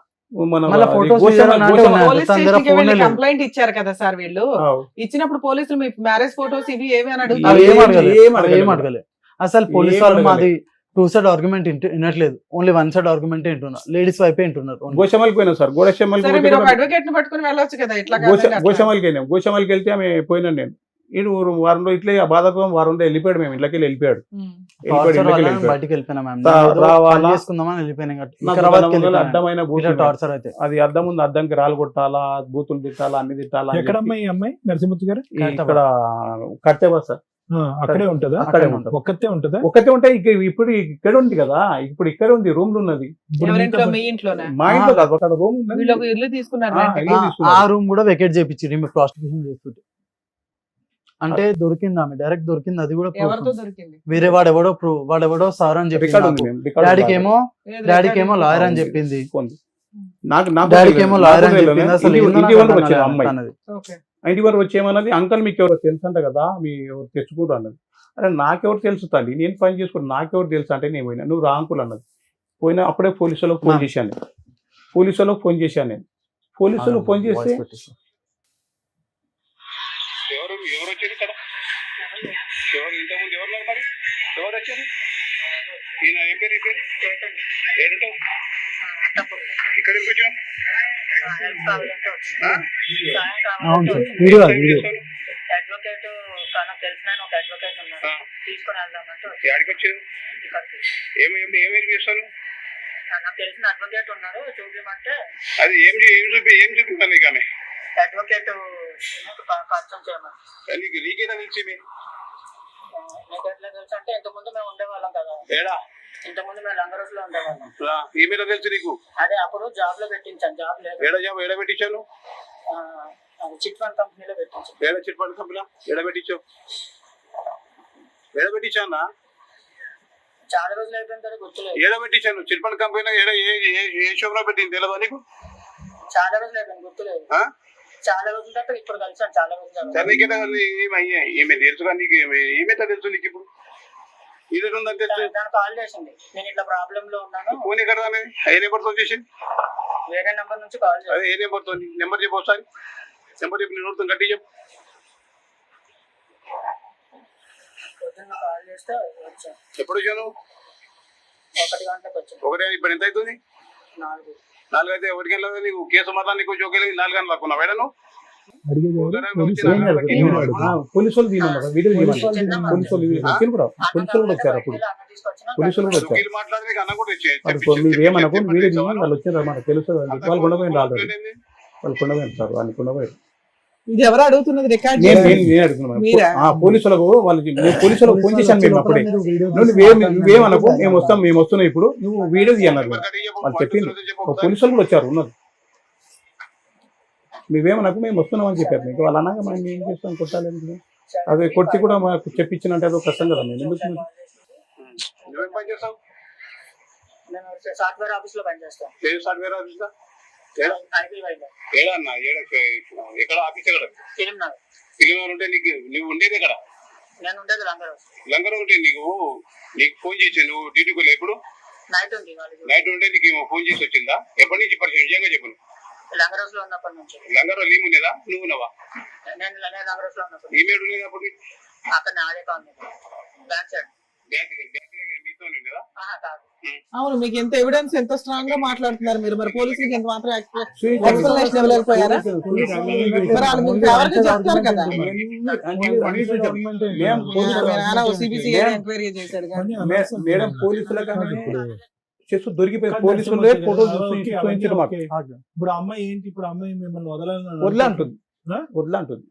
B: మన
D: మళ్ళా photos
B: గోషమ్మ-
D: తీయాలన్నా అంటే
B: గోషమ్మ-
D: ఉన్నాయి.
C: పోలీస్
D: తన దగ్గర
C: స్టేషన్ కి
D: phone
C: వెళ్ళి
D: లేదు.
C: కంప్లైంట్ ఇచ్చారు కదా సార్ వీళ్ళు.
B: ఆవ్.
C: ఇచ్చినప్పుడు పోలీసులు మీ మ్యారేజ్ ఫోటోస్ ఇవి ఏవి అని
D: అవి
C: అడుగుతారు.
D: ఏం అడగలేదు.
B: ఏం
D: అవి
B: అడగలేదు.
D: ఏం అడగలేదు అసలు పోలీస్
B: ఏం
D: వాళ్ళు
B: అడగలేదు.
D: మాది 2 సైడ్ ఆర్గ్యుమెంట్ వినట్లేదు, ఓన్లీ 1 సైడ్ ఆర్గ్యుమెంట్ వింటున్నారు, లేడీస్ వైపే వింటున్నారు only.
B: గోషమ్మలకి పోయినా సార్,
C: సరే మీరు ఒక అడ్వకేట్ ని పట్టుకుని వెళ్ళొచ్చు కదా, ఇట్లా
B: గోషమ్మలకి వెళ్ళాం. గోషమ్మలకి వెళ్తే ఆమె పోయినాను నేను. ఈడు వారంలో ఇట్లా బాధపడడం వారంలో వెళ్ళిపోయాడు, మేము ఇంట్లోకి వెళ్ళిపోయాడు.
D: టార్చర్ వల్ల మేము బయటికి వెళ్ళిపోయినా మ్యామ్,
B: రావాలా?
D: చేసుకుందామని వెళ్ళిపోయినా
B: నాకు
D: వికారాబాద్కి
B: దాని ముందర
D: వెళ్ళిపోయినా.
B: అడ్డమైన
D: ఇలా
B: బూతులు
D: టార్చర్ అయితే
B: అది అద్దం ఉంది, అద్దంకి రాళ్ళు కొట్టాలా, బూతులు తిట్టాలా, అన్ని తిట్టాలా అని
E: ఎక్కడమ్మా
B: చెప్పి
E: ఈ అమ్మాయి నరసింహమూర్తి గారు?
B: ఈ ఇక్కడ కట్టేవా సార్,
E: అక్కడే ఉంటదా?
B: అక్కడే
D: అక్కడే
B: ఉంటుంది.
E: ఒక్కతే ఉంటదా?
B: ఒకటే ఉంటే ఇప్పుడు ఇక్కడ ఉంది కదా, ఇప్పుడు ఇక్కడ ఉంది, రూమ్ లో ఉన్నది.
E: ఇప్పుడు
C: ఎవరింట్లో
E: మీతో
C: మీ ఇంట్లోనే
B: మా ఇంట్లో కాదు, అక్కడ రూమ్ ఉన్నది.
C: వీళ్ళు ఒక ఇల్లు తీసుకున్నారు
B: ఆ,
C: రెంట్కి.
B: ఇల్లు తీసుకున్నారు.
D: ఆ రూమ్ కూడా వెకేట్ చేయించి మేము ప్రాస్టిట్యూషన్ చేస్తుంటే అంటే దొరికింది ఆమె డైరెక్ట్ దొరికింది, అది కూడా proof
C: ఎవరితో
D: ఉంది.
C: దొరికింది?
D: వేరే వాడెవడో సార్ అని
B: రికార్డ్ ఉంది
D: చెప్పింది,
B: మేము, రికార్డ్
D: డాడీకి
B: ఉంది.
D: ఏమో డాడీకి ఏమో లాయర్ అని చెప్పింది,
B: ఉంది. నాకు
D: డాడీకి ఏమో లాయర్ అని చెప్పింది. అసలు
B: ఇంటి
D: ఏందో
B: ఇంటి
D: నాకు
B: వరకు
D: అర్థం
B: వచ్చింది
D: కాలేదు
B: అమ్మాయి.
D: తనది.
C: ఓకే.
B: ఇంటి వరకు వచ్చేమన్నది, అంకల్ మీకు ఎవరో తెలుసు అంట కదా, మీ ఎవరు తెచ్చుకోరు అన్నది. అరే నాకెవరు తెలుసు తల్లి, నేను పని చేసుకుని నాకెవరు తెలుసు అంటే నేను పోయినా, నువ్వు రా అంకుల్ అన్నది. పోయినా అప్పుడే పోలీసు వాళ్ళకి ఫోన్ చేశాను నేను. పోలీసు వాళ్ళకి ఫోన్ చేశాను నేను. పోలీసు వాళ్ళకి ఫోన్ చేస్తే
D: వాయిస్ పెట్టేసి.
F: ఎవరు వచ్చారు ఇక్కడ? ఎవరు ఇంతకుముందు ఎవరు మరి ఎవరు వచ్చారు? ఈయన ఏం పేరు? ఏడుంటావు? ఇక్కడ ఎందుకు వచ్చావు?
D: అవును సార్, వీడియో వీడియో
G: అడ్వకేట్ నాకు తెలిసిన ఒక అడ్వకేట్ ఉన్నారు, తీసుకుని వెళ్దామంటే
F: ఎక్కడికి వచ్చారు? ఏమేమి చేస్తారు?
G: నాకు తెలిసిన అడ్వకేట్ ఉన్నారు, చూపించమంటే
F: అది ఏం చూపిస్తాను నీకు ఆమె?
G: అడ్వకేట్ పరిచయం చేయమని.
F: నీకేనా తెలిసి
G: నీకు ఎట్లా తెలుసు అంటే ఇంతకుముందు మేము ఉండేవాళ్ళం కదా,
F: ఏడా
G: ఇంతకుముందు మేము లంగరోస్ లో ఉండేవాళ్ళం.
F: ఈ మీద తెలుసు నీకు?
G: అదే అప్పుడు జాబ్ లో పెట్టించాను, జాబ్ లేదు,
F: ఏడ పెట్టించాను?
G: చిట్ ఫండ్ కంపెనీలో పెట్టించాను.
F: ఏడ చిట్ ఫండ్ కంపెనీ ఏడ పెట్టించావు? ఏడ పెట్టించానా?
G: చాలా రోజులు అయిపోయిన తర్వాత గుర్తులేదు.
F: ఏడ పెట్టించాను? చిట్ ఫండ్ కంపెనీ ఏడ ఏ షోప్ లో పెట్టింది తెలియదా నీకు?
G: చాలా రోజులు అయిపోయింది, గుర్తులేదు. చాలా రోజుల తర్వాత ఇప్పుడు కలిసాను, చాలా రోజులు.
F: సరే నీకేదా ఈమె తెలుసుగా నీకు? ఏమైతే తెలుసు నీకు? ఇప్పుడు ఇది ఉందని తెలుసు.
G: దానికి కాల్ చేసింది, నేను ఇట్లా ప్రాబ్లమ్ లో ఉన్నాను.
F: ఫోన్ ఎక్కడ ఏ నెంబర్ తో చేసి?
G: వేరే నెంబర్ నుంచి కాల్ చేసి.
F: అదే ఏ నెంబర్ తో? నెంబర్ చెప్పు ఒకసారి. నెంబర్ చెప్పి నేను నోడుతాను, గట్టి చెప్పు.
G: పొద్దున్న కాల్ చేస్తే వచ్చాను.
F: ఎప్పుడు వచ్చాను?
G: 1 గంటలకు వచ్చాను.
F: ఒకటే. ఇప్పుడు ఎంత అవుతుంది?
G: 4.
F: 4 అయితే 1 గంటల నీకు కేసు మాత్రం నీకు జోకేలి 4 గంటలు లాక్కున్నావు వేడను?
E: అడిగేది ఎవరు? పోలీసులు.
B: ఏం కాదు, ఏం కాదు. పోలీసు వాళ్ళు తీయమన్నారు, వీడియో తీయమన్నారు. పోలీసు వాళ్ళు వచ్చారు కూడా, పోలీసు వాళ్ళు కూడా వచ్చారు అప్పుడు. పోలీసులు కూడా వచ్చారు.
F: వీళ్ళు మాట్లాడి నీకు అన్న కూడా
B: అప్పుడు మీరు ఏమనకు, వీడియో తీసి వాళ్ళు వచ్చారు అన్నమాట, తెలుసు. వాళ్ళు కొండపోయింది ఆల్రెడీ, వాళ్ళు కొండపోయింది సార్, వాళ్ళు కొండపోయారు.
C: ఇది ఎవరు అడుగుతున్నది రికార్డ్
B: నేను
C: చేసి?
B: అడుగుతున్నాను
C: మీరా?
B: పోలీసులకు, వాళ్ళకి పోలీసులకు ఫోన్ చేశాను మేము అప్పుడే. నువ్వేమనకు, మేము వస్తున్నాం ఇప్పుడు, నువ్వు వీడియో తీయన్నారు వాళ్ళు చెప్పింది. పోలీసులు కూడా వచ్చారు, ఉన్నారు. నువ్వేమనకు, మేము వస్తున్నాం అని చెప్పారు మీకు. వాళ్ళు అనగా మనం ఏం చేస్తాం, కొట్టాలి. అదే కొట్టి కూడా మాకు చెప్పించినంటే అదో కష్టం కదా. మేము ఎందుకు
F: నువ్వేం పని చేస్తావు?
G: నేను సాఫ్ట్వేర్ ఆఫీస్ లో పనిచేస్తాను.
F: ఏ సాఫ్ట్వేర్ ఆఫీస్ లో?
G: ఐపీ వైడ్
F: ఏడా అన్న? ఎక్కడ ఆఫీస్? ఎక్కడ?
G: ఫిలిం నగర్.
F: ఫిలిం ఉంటే నీకు నువ్వు ఉండేది ఎక్కడ?
G: నేను ఉండేది లంగరోస్.
F: లంగర్ ఉంటే నీకు ఫోన్ చేసి నువ్వు డ్యూటీకి వెళ్ళి ఎప్పుడు?
G: నైట్ ఉంది వాళ్ళకి.
F: నైట్ ఉంటే నీకు ఫోన్ చేసి వచ్చిందా? ఎప్పటి నుంచి పరిచయం? నిజంగా చెప్పను.
G: లంగరోస్ లో ఉన్నప్పటి నుంచి.
F: లంగర్ లీమ్ ఉండేదా? నువ్వు ఉన్నావా?
G: నేను లంగరోస్ లో ఉన్నప్పుడు.
F: ఈమెయిల్ ఉండేది అప్పుడు?
G: అక్కడ నాదే కాలనీ బ్యాక్ సైడ్.
F: మీతో ఉండేదా?
G: కాదు.
C: అవును, మీకు ఎంత ఎవిడెన్స్, ఎంత స్ట్రాంగ్ గా మాట్లాడుతున్నారు మీరు. మరి పోలీసులకి ఎంత మాత్రం ఎక్స్ప్లెనేషన్ ఇవ్వలేకపోయారా? మరి వాళ్ళు మీకు ఎవరికి చెప్తారు కదా. సిబిసి ఎంక్వైరీ చేశాడు కానీ
B: మేడం పోలీసులకు చేస్తూ దొరికిపోయి పోలీసులే ఫోటోలు చూపించారు మాకు.
E: ఇప్పుడు అమ్మాయి ఏంటి? ఇప్పుడు అమ్మాయి మిమ్మల్ని వదలంటుంది.
B: వదలంటుంది.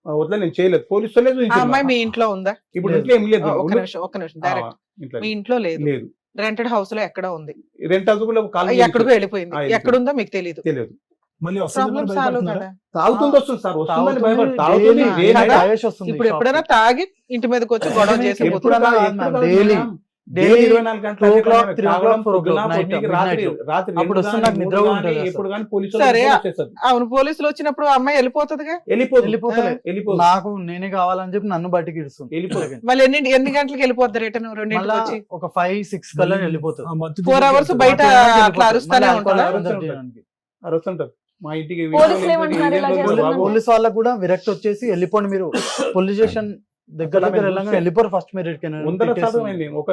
B: వద్ద నేను చేయలేదు, పోలీసు వాళ్ళే
C: ఆ
B: చూపించారు.
C: అమ్మాయి మీ ఇంట్లో ఉందా?
B: ఇప్పుడు ఇంట్లో ఏం లేదు,
C: ఒక్క నిమిషం డైరెక్ట్
B: ఇంట్లో
C: మీ ఇంట్లో లేదు,
B: లేదు.
C: రెంటెడ్ హౌస్ లో ఎక్కడ ఉంది,
B: రెంట్ హౌస్ కూడా
C: ఎక్కడికో వెళ్ళిపోయింది,
B: వెళ్ళిపోయింది.
C: ఎక్కడుందో మీకు తెలియదు.
B: తెలియదు.
E: మళ్ళీ
C: ప్రాబ్లం సాల్వ్ కదా.
B: తాగుతుంది వస్తుంది సార్, వస్తుందని
D: తాగుతుంది,
B: భయపడి తాగుతుంది.
D: daily
B: day night.
D: తాగేసి వస్తుంది
C: ఇప్పుడు
D: shop
C: ఎప్పుడైనా
D: కి.
C: తాగి ఇంటి మీదకి వచ్చి గొడవ చేసి
D: ఎప్పుడు
C: పోతుంది.
B: ఎప్పుడన్నా-
D: కాదు
B: ఎప్పుడు
D: ma'am,
B: కాదు
D: daily.
B: ma'am.
D: Daily
B: 24 గంటలు
D: 2 o'clock,
B: తాగడం,
D: 3 o'clock, 4 o'clock,
B: పొద్దున,
D: night,
B: పొద్దున్నకి రాత్రి
D: midnight.
B: రాత్రి
D: అప్పుడు
B: 2
D: వస్తుంది,
B: గానీ,
D: నాకు నిద్ర
B: 3
D: కూడా
B: గానీ,
D: ఉంటుంది
B: ఎప్పుడు కానీ పోలీసు
C: సరే.
B: వాళ్ళు వచ్చేస్తారు.
C: అవును, పోలీసులు వచ్చినప్పుడు ఆ అమ్మాయి వెళ్ళిపోతుందిగా.
D: వెళ్ళిపోతలే.
B: వెళ్ళిపోతుంది.
D: నాకు నేనే కావాలని చెప్పి నన్ను బయటికి ఇడుస్తుంది.
B: వెళ్ళిపోతుంది.
C: మళ్ళీ ఎన్ని గంటలకు వెళ్ళిపోద్ది రిటర్న్? రెండింటికి
D: మళ్ళా
C: వచ్చి
D: ఒక 5-6 కల్లా వెళ్ళిపోతుంది.
C: 4 hours బయట అట్లా అరుస్తూనే ఉంటారా?
B: అరుస్తుంటారు. మా ఇంటికి
A: పోలీసులు ఏమంటున్నారు ఇలా చేస్తున్నారు?
D: పోలీస్ వాళ్ళకు కూడా విరక్తి వచ్చేసి వెళ్ళిపోండి మీరు, పోలీస్ స్టేషన్ దగ్గర వెళ్ళగానే వెళ్ళిపోరు ఫస్ట్ మీరు
B: వందల శాతం అయింది. ఒక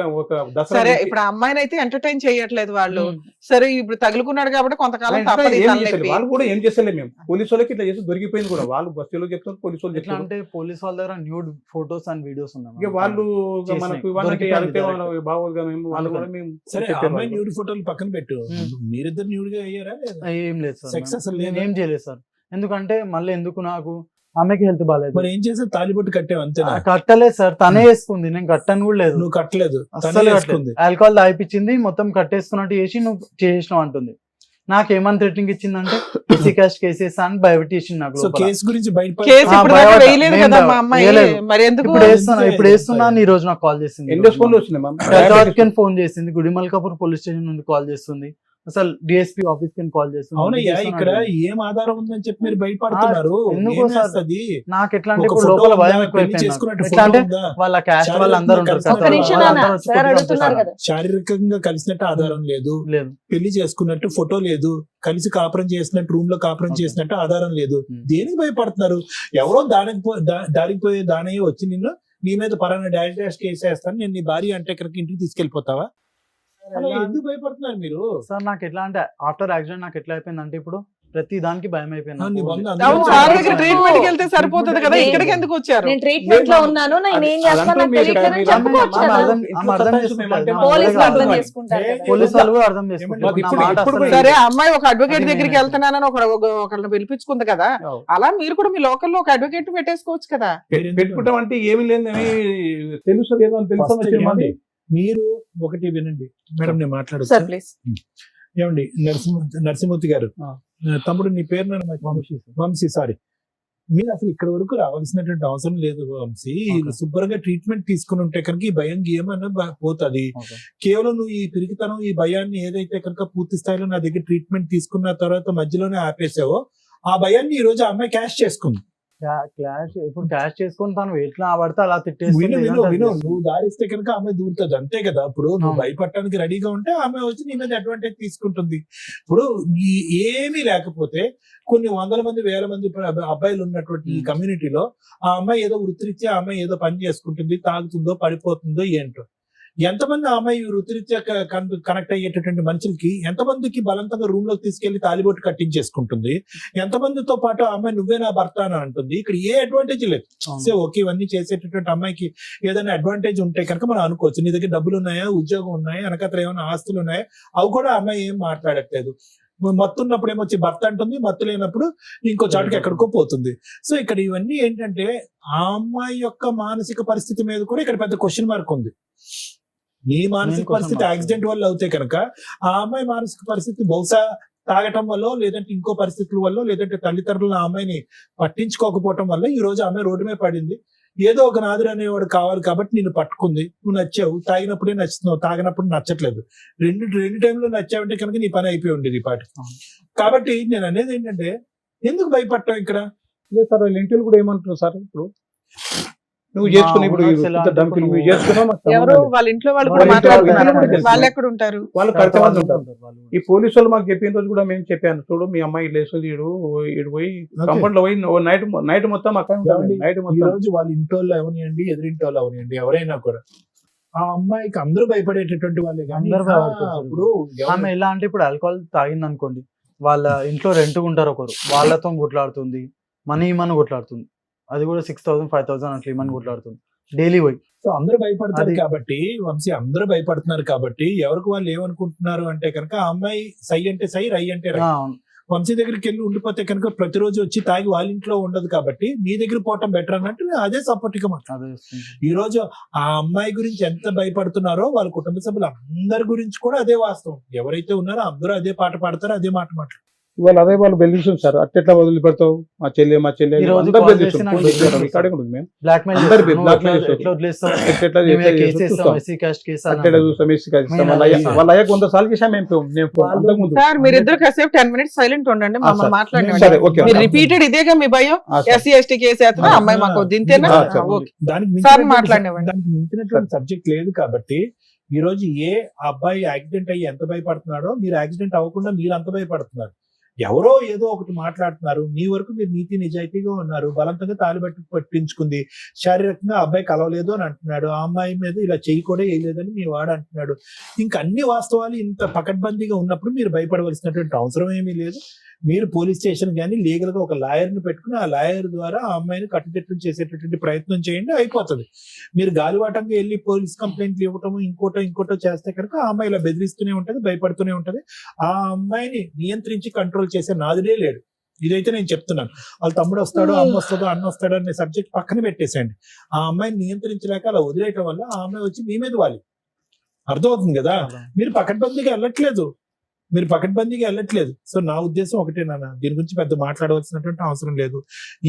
B: దసరా
C: సరే,
B: నుంచి
C: ఇప్పుడు ఆ అమ్మాయిని అయితే ఎంటర్టైన్ చేయట్లేదు వాళ్ళు.
D: ఉమ్.
C: సరే, ఇప్పుడు తగులుకున్నాడు కాబట్టి కొంతకాలం
B: ఆయన
C: తప్పదు ఈ
B: ఏం
C: తలనొప్పి.
B: చేస్తలేదు. వాళ్ళు కూడా ఏం చేస్తలేదు. మేము పోలీసు వాళ్ళకి ఇట్లా చేసి దొరికిపోయింది కూడా. వాళ్ళు బస్సులో చెప్తారు, పోలీసు వాళ్ళు
D: ఎట్లా
B: చెప్తారు.
D: అంటే పోలీస్ వాళ్ళ దగ్గర న్యూడ్ ఫోటోస్ అండ్ వీడియోస్
B: ఇక
D: ఉన్నాయి.
B: వాళ్ళు
D: చేసినాయి.
B: మనకు ఇవన్నీ
D: దొరికిపోయింది
B: అడిగితే
D: direct.
B: వాళ్ళు బాగోదుగా మేము వాళ్ళు కూడా మేము
E: సరే,
B: చెప్పేవాళ్ళం.
E: అమ్మాయి న్యూడ్ ఫోటోలు పక్కన పెట్టు, మీరిద్దరు న్యూడ్ గా అయ్యారా లేదా?
D: ఏం లేదు సార్,
E: Sex అసలు
D: నేను
E: లేదా?
D: ఏం చేయలేదు సార్. ఎందుకంటే మళ్ళీ ఎందుకు, నాకు ఆమెకి హెల్త్ బాగాలేదు.
E: మరి ఏం చేసా, తాలిబొట్టు కట్టావు అంతేనా?
D: కట్టలేదు సార్, తనే వేసుకుంది, నేను కట్టను కూడా లేదు.
E: నువ్వు కట్టలేదు, తనే
D: అస్సలు
E: వేసుకుంది.
D: ఆల్కహాల్ తాగిపించింది, మొత్తం కట్టేసుకున్నట్టు చేసి నువ్వు చేసినావు అంటుంది. నాకేమని థ్రెటనింగ్ ఇచ్చిందంటే ఎస్సీ క్యాస్ట్ కేసెస్ అని భయపెట్టేసింది నాకు
E: సో
D: లోపల.
E: కేసు గురించి బయట
C: కేసు ఇప్పుడు దాకా
D: భయపడ్డా.
C: వేయలేదు
D: నేను
C: కదా మా అమ్మాయి.
D: వేయలేదు.
C: మరి ఎందుకు?
D: ఇప్పుడు వేస్తున్నాను. ఈ రోజు నాకు కాల్ చేసింది.
B: ఎన్ని ఫోన్లు వచ్చినాయి మ్యామ్?
D: ఫోన్ చేసింది, గుడిమల్కాపూర్ పోలీస్ స్టేషన్ నుండి కాల్ చేస్తుంది, అసలు డిఎస్పీ ఆఫీస్ కి కాల్ చేస్తుంది.
E: అవునయ్యా, ఇక్కడ ఏం ఆధారం ఉందని చెప్పి మీరు భయపడుతున్నారు?
D: ఎందుకో
E: ఏం
D: సార్,
E: చేస్తది?
D: నాకు ఎట్లా అంటే
E: ఒక
D: ఇప్పుడు
E: ఫోటో
D: లోపల
E: ఉందా?
D: భయం
E: పెళ్లి
D: ఎక్కువైపోయింది.
E: చేసుకున్నట్టు
D: ఎట్లా అంటే
E: ఫోటో ఉందా?
D: వాళ్ళ క్యాస్ట్ వాళ్ళు అందరూ ఉంటారు సార్,
A: ఒక్క నిమిషం నాన్న,
D: వాళ్ళందరూ వచ్చి
A: సార్
D: కొట్టుకుంటారు
A: అడుగుతున్నారు
D: సార్.
A: కదా.
E: శారీరకంగా కలిసినట్టు ఆధారం లేదు,
D: లేదు.
E: పెళ్లి చేసుకున్నట్టు ఫోటో లేదు, కలిసి కాపురం చేసినట్టు, రూమ్ లో కాపురం
D: Okay.
E: చేసినట్టు ఆధారం లేదు.
D: Hmm.
E: దేనికి భయపడుతున్నారు? ఎవరో దానికి పోయే దానయ్య వచ్చి నిన్ను నీ మీద పరాన్న డాష్ కేసు వేస్తాను, నేను నీ భార్య అంటే ఇక్కడికి ఇంటికి తీసుకెళ్లిపోతావా? అలా ఎందుకు భయపడుతున్నారు మీరు?
D: సార్ నాకు ఎట్లా అంటే ఆఫ్టర్ యాక్సిడెంట్ నాకు ఎట్లా అయిపోయింది అంటే ఇప్పుడు ప్రతి దానికి భయం అయిపోయింది
E: నీ
D: నాకు.
E: వంద
C: అవును,
E: అందరూ
C: వాళ్ళ దగ్గర
E: చెప్పారు.
C: ట్రీట్మెంట్ కి వెళ్తే సరిపోతుంది కదా,
A: నేను-
C: ఇక్కడికి ఎందుకు వచ్చారు?
A: నేను ట్రీట్మెంట్ లో ఉన్నాను, నేను ఏం చేస్తాను నాకు తెలియట్లేదని చెప్పుకోవచ్చు కదా. పోలీసులు అర్థం చేసుకుంటారు కదా.
D: పోలీస్ వాళ్ళు కూడా అర్థం
B: మాకు
D: చేసుకుంటారు.
B: ఇప్పుడు-
D: నా మాట
B: ఇప్పుడు
D: అసలు
C: సరే, ఆ అమ్మాయి ఒక అడ్వకేట్
D: అది
C: దగ్గరికి
D: నేను-
C: వెళ్తున్నానని ఒకళ్ళని పిలిపించుకుంది కదా, అలా మీరు కూడా మీ లోకల్లో ఒక అడ్వకేట్ పెట్టేసుకోవచ్చు కదా.
B: పెట్టుకుంటాం అంటే ఏమి లేదు, తెలుసు ఏదో అని తెలుసు
E: First ఏమండి? మీరు ఒకటి వినండి మేడం, నేను
C: సార్
E: మాట్లాడచ్చు.
C: ప్లీజ్.
E: ఏమండి, నరసింహమూర్తి గారు,
B: ఆ.
E: తమ్ముడు నీ పేరు నన్ను వంశీ, సారీ. మీరు అసలు ఇక్కడ వరకు రావాల్సినటువంటి అవసరం లేదు వంశీ.
D: Okay.
E: శుభ్రంగా ట్రీట్మెంట్ తీసుకుని ఉంటే కనుక ఈ భయం గేమన్నా పోతుంది.
D: Okay.
E: కేవలం నువ్వు ఈ పిరికితనం, ఈ భయాన్ని ఏదైతే కనుక పూర్తి స్థాయిలో నా దగ్గర ట్రీట్మెంట్ తీసుకున్న తర్వాత మధ్యలోనే ఆపేసావో, ఆ భయాన్ని ఈ రోజు ఆ అమ్మాయి క్యాష్ చేసుకుంది.
D: క్లాష్ ఇప్పుడు క్యాష్ చేసుకొని తను ఎట్లా పడితే అలా
E: విను
D: తిట్టేస్తుంది.
E: విను
D: ఏదంటే అది
E: విను
D: చేస్తుంది.
E: నువ్వు దారిస్తే కనుక ఆమె దూరుతుంది, అంతే కదా. ఇప్పుడు నువ్వు
D: అవును.
E: భయపడటానికి రెడీగా ఉంటే ఆమె వచ్చి నీ మీద అడ్వాంటేజ్ తీసుకుంటుంది. ఇప్పుడు ఏమీ లేకపోతే కొన్ని వందల మంది, వేల మంది అబ్బాయిలు ఉన్నటువంటి ఈ కమ్యూనిటీలో ఆ అమ్మాయి ఏదో వృత్తిరీత్యా ఆ అమ్మాయి ఏదో పని చేసుకుంటుంది, తాగుతుందో పడిపోతుందో ఏంటో. ఎంతమంది ఆ అమ్మాయి వృత్తిరీత్యా కనెక్ట్ అయ్యేటటువంటి మనుషులకి ఎంతమందికి బలవంతంగా రూమ్ లోకి తీసుకెళ్లి తాలిబొట్టు కట్టించేసుకుంటుంది, ఎంతమందితో పాటు ఆ అమ్మాయి నువ్వే నా భర్త అని అంటుంది. ఇక్కడ ఏ అడ్వాంటేజ్ లేదు.
D: అవును.
E: సో ఓకే, ఇవన్నీ చేసేటటువంటి అమ్మాయికి ఏదైనా అడ్వాంటేజ్ ఉంటే కనుక మనం అనుకోవచ్చు. నీ దగ్గర డబ్బులు ఉన్నాయా, ఉద్యోగం ఉన్నాయా, వెనకత్ర ఏమైనా ఆస్తులు ఉన్నాయా, అవి కూడా ఆ అమ్మాయి ఏం మాట్లాడట్లేదు. మత్తు ఉన్నప్పుడు ఏమొచ్చి భర్త అంటుంది, మత్తు లేనప్పుడు ఇంకో చాటుకి ఎక్కడికో పోతుంది. సో ఇక్కడ ఇవన్నీ ఏంటంటే ఆ అమ్మాయి యొక్క మానసిక పరిస్థితి మీద కూడా ఇక్కడ పెద్ద క్వశ్చన్ మార్క్ ఉంది. నీ మానసిక పరిస్థితి యాక్సిడెంట్ వల్ల అవుతే కనుక ఆ అమ్మాయి మానసిక పరిస్థితి బహుశా తాగటం వల్ల, లేదంటే ఇంకో పరిస్థితుల వల్ల, లేదంటే తల్లిదండ్రులు ఆ అమ్మాయిని పట్టించుకోకపోవటం వల్ల ఈ రోజు ఆమె రోడ్డు మీద పడింది. ఏదో ఒక నాదురు అనేవాడు కావాలి కాబట్టి నిన్ను పట్టుకుంది. నువ్వు నచ్చావు, తాగినప్పుడే నచ్చుతున్నావు, తాగినప్పుడు నచ్చట్లేదు. రెండు టైంలో నచ్చావంటే కనుక నీ పని అయిపోయి ఉండేది ఈ పాటి. కాబట్టి నేను అనేది ఏంటంటే, ఎందుకు భయపడటం ఇక్కడ?
B: లేదు సార్, వాళ్ళ ఇంటిలో కూడా ఏమంటున్నారు సార్, ఇప్పుడు నువ్వు చేసుకుని ఇప్పుడు దంపులు నువ్వు చేసుకున్నావు,
C: ఎవరు వాళ్ళ ఇంట్లో వాళ్ళు కూడా
B: వాళ్ళ ఇంట్లో
C: మాట్లాడుతున్నారు.
B: కూడా తెలుసు.
C: వాళ్ళు ఎక్కడ ఉంటారు?
B: వాళ్ళు కరెక్ట్ ఉంటారు. ఈ పోలీసు వాళ్ళు మాకు చెప్పిన రోజు కూడా మేము చెప్పాను, చూడు మీ అమ్మాయి లేస్తుంది, ఇడు పోయి కంపౌండ్ లో పోయి నైట్ మొత్తం అక్కడ నైట్
E: ఈ
B: మొత్తం.
E: రోజు వాళ్ళ ఇంటోళ్ళు అవనియండి, ఎదురింటి వాళ్ళు అవనియండి, ఎవరైనా కూడా ఆ అమ్మాయికి అందరూ భయపడేటటువంటి వాళ్ళే. కానీ
D: అందరూ భయపడతారు.
E: ఇప్పుడు
D: ఆమె ఎలా అంటే ఇప్పుడు ఆల్కహాల్ తాగింది అనుకోండి, వాళ్ళ ఇంట్లో రెంట్ ఉంటారు ఒకరు, వాళ్ళతో కొట్లాడుతుంది, మనీ కొట్లాడుతుంది. అది కూడా 6,000 5,000 అట్లా ఇమని కొట్లాడుతుంది డైలీ పోయి.
E: సో అందరూ భయపడతారు
D: అది-
E: కాబట్టి వంశీ, అందరూ భయపడుతున్నారు కాబట్టి ఎవరికి వాళ్ళు ఏమనుకుంటున్నారు అంటే కనుక ఆ అమ్మాయి సై అంటే సై, రై అంటే రై. వంశీ దగ్గరికి వెళ్ళి ఉండిపోతే కనుక ప్రతిరోజు వచ్చి తాగి వాళ్ళ ఇంట్లో ఉండదు కాబట్టి నీ దగ్గర పోవటం బెటర్ అన్నట్టు నేను అదే సపోర్ట్ గా మాట్లాడు. ఈ రోజు ఆ అమ్మాయి గురించి ఎంత భయపడుతున్నారో వాళ్ళ కుటుంబ సభ్యులు అందరి గురించి కూడా అదే వాస్తవం. ఎవరైతే ఉన్నారో అందరూ అదే పాట పాడతారో అదే మాట మాట్లాడు.
B: ఇవాళ అదే వాళ్ళు బెదిరిస్తుంది సార్, అట్లా వదిలిపెడతావు మా చెల్లి
D: ఈ రోజు
B: అందరు
D: call
B: బెదిరిస్తుంది.
D: చేసి నాకు
B: పోలీస్
D: చెప్పారు.
B: రికార్డింగ్ ఉంది మేము.
D: బ్లాక్మెయిల్
B: అందరు
D: చేస్తారు.
B: blackmail
D: నువ్వు
B: చేస్తారు.
D: ఎట్లా వదిలేస్తావు?
B: ఎట్లా
D: మేము
B: చేస్తే
D: కేసు వేస్తాం,
B: చూస్తాం.
D: ఎస్సీ కాస్ట్ కేసు అని
B: అట్లా చూస్తాం, ఎస్సీ కాదు ఇస్తాం. వాళ్ళ అయ్యాక 100 సార్లు చేసాం మేము. అంతకుముందు
C: సార్ మీరిద్దరు కాసేపు 10 minutes సైలెంట్ ఉండండి, మమ్మల్ని
B: సరే,
C: మాట్లాడండి.
B: ఓకే.
C: మీరు రిపీటెడ్ ఇదేగా మీ భయం, ఎస్సీ ఎస్టీ కేసు వేస్తున్నా అమ్మాయి మాకు దింతేనా?
B: సరే.
C: ఓకే
E: దానికి
C: సార్
E: మించినటువంటి
C: మాట్లాడినవ్వండి.
E: దానికి మించినటువంటి సబ్జెక్ట్ లేదు కాబట్టి ఈ రోజు అబ్బాయి యాక్సిడెంట్ అయ్యి ఎంత భయపడుతున్నాడో మీరు యాక్సిడెంట్ అవ్వకుండా మీరు అంత భయపడుతున్నారు. ఎవరో ఏదో ఒకటి మాట్లాడుతున్నారు, మీ వరకు మీరు నీతి నిజాయితీగా ఉన్నారు. బలవంతంగా తాలిబట్టి పట్టించుకుంది, శారీరకంగా అబ్బాయి కలవలేదు అని అంటున్నాడు. ఆ అమ్మాయి మీద ఇలా చెయ్యి కూడా వేయలేదని మీ వాడు అంటున్నాడు. ఇంకా అన్ని వాస్తవాలు ఇంత పకడ్బందీగా ఉన్నప్పుడు మీరు భయపడవలసినటువంటి అవసరం ఏమీ లేదు. మీరు పోలీస్ స్టేషన్ కానీ లీగల్ గా ఒక లాయర్ ని పెట్టుకుని ఆ లాయర్ ద్వారా ఆ అమ్మాయిని కట్టుదిట్టం చేసేటటువంటి ప్రయత్నం చేయండి, అయిపోతుంది. మీరు గాలివాటంగా వెళ్ళి పోలీస్ కంప్లైంట్లు ఇవ్వటం ఇంకోటో చేస్తే కనుక ఆ అమ్మాయి ఇలా బెదిరిస్తూనే ఉంటది, భయపడుతూనే ఉంటది. ఆ అమ్మాయిని నియంత్రించి కంట్రోల్ చేసే నాదుడే లేడు. ఇదైతే నేను చెప్తున్నాను. వాళ్ళ తమ్ముడు వస్తాడో అమ్మ వస్తాడో అన్న వస్తాడో అనే సబ్జెక్ట్ పక్కన పెట్టేసేయండి. ఆ అమ్మాయిని నియంత్రించలేక అలా వదిలేయటం వల్ల ఆ అమ్మాయి వచ్చి మీ మీద వాలి. అర్థమవుతుంది కదా? మీరు పకడ్బందీగా వెళ్ళట్లేదు. సో నా ఉద్దేశం ఒకటే నాన్న, దీని గురించి పెద్ద మాట్లాడవలసినటువంటి అవసరం లేదు.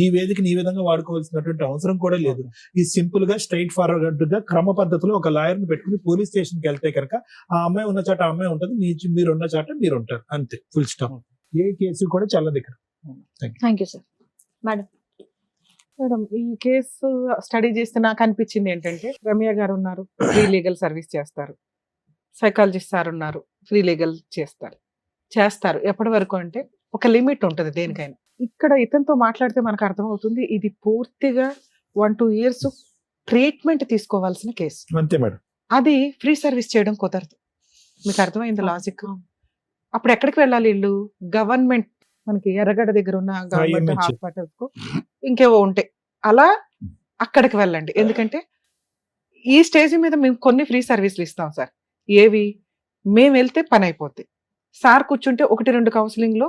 E: ఈ వేదికని ఈ విధంగా వాడుకోవాల్సినటువంటి అవసరం కూడా లేదు. ఈ సింపుల్ గా స్ట్రైట్ ఫార్వర్డ్ గా క్రమ పద్ధతిలో ఒక లాయర్ ని పెట్టుకుని పోలీస్ స్టేషన్ కి వెళ్తే కనుక ఆ అమ్మాయి ఉన్న చాట ఆ అమ్మాయి ఉంటుంది, మీరు ఉన్న చాట మీరు ఉంటారు, అంతే, ఫుల్ స్టాప్. ఏ కేసు కూడా చల్లదు ఇక్కడ.
A: Thank you sir. Madam
C: madam ఈ కేసు స్టడీ చేస్తే నాకు అనిపించింది ఏంటంటే, రమ్య గారు ఉన్నారు, ఫ్రీ లీగల్ సర్వీస్ చేస్తారు. సైకాలజిస్ట్ సార్ ఉన్నారు, ఫ్రీ లీగల్ చేస్తారు. ఎప్పటి వరకు అంటే ఒక లిమిట్ ఉంటుంది దేనికైనా. ఇక్కడ ఇతనితో మాట్లాడితే మనకు అర్థమవుతుంది, ఇది పూర్తిగా 1-2 years ట్రీట్మెంట్ తీసుకోవాల్సిన కేసు.
E: అంతే మేడం.
C: అది ఫ్రీ సర్వీస్ చేయడం కుదరదు. మీకు అర్థమైంది లాజిక్? అప్పుడు ఎక్కడికి వెళ్ళాలి వీళ్ళు? గవర్నమెంట్, మనకి ఎర్రగడ్డ దగ్గర ఉన్న గవర్నమెంట్
E: IMH.
C: హాస్పిటల్స్ కు ఇంకేవో ఉంటాయి, అలా అక్కడికి వెళ్ళండి. ఎందుకంటే ఈ స్టేజ్ మీద మేము కొన్ని ఫ్రీ సర్వీసులు ఇస్తాం సార్. ఏవి? మేము వెళ్తే పని అయిపోద్ది, సార్ కూర్చుంటే 1-2 కౌన్సిలింగ్ లో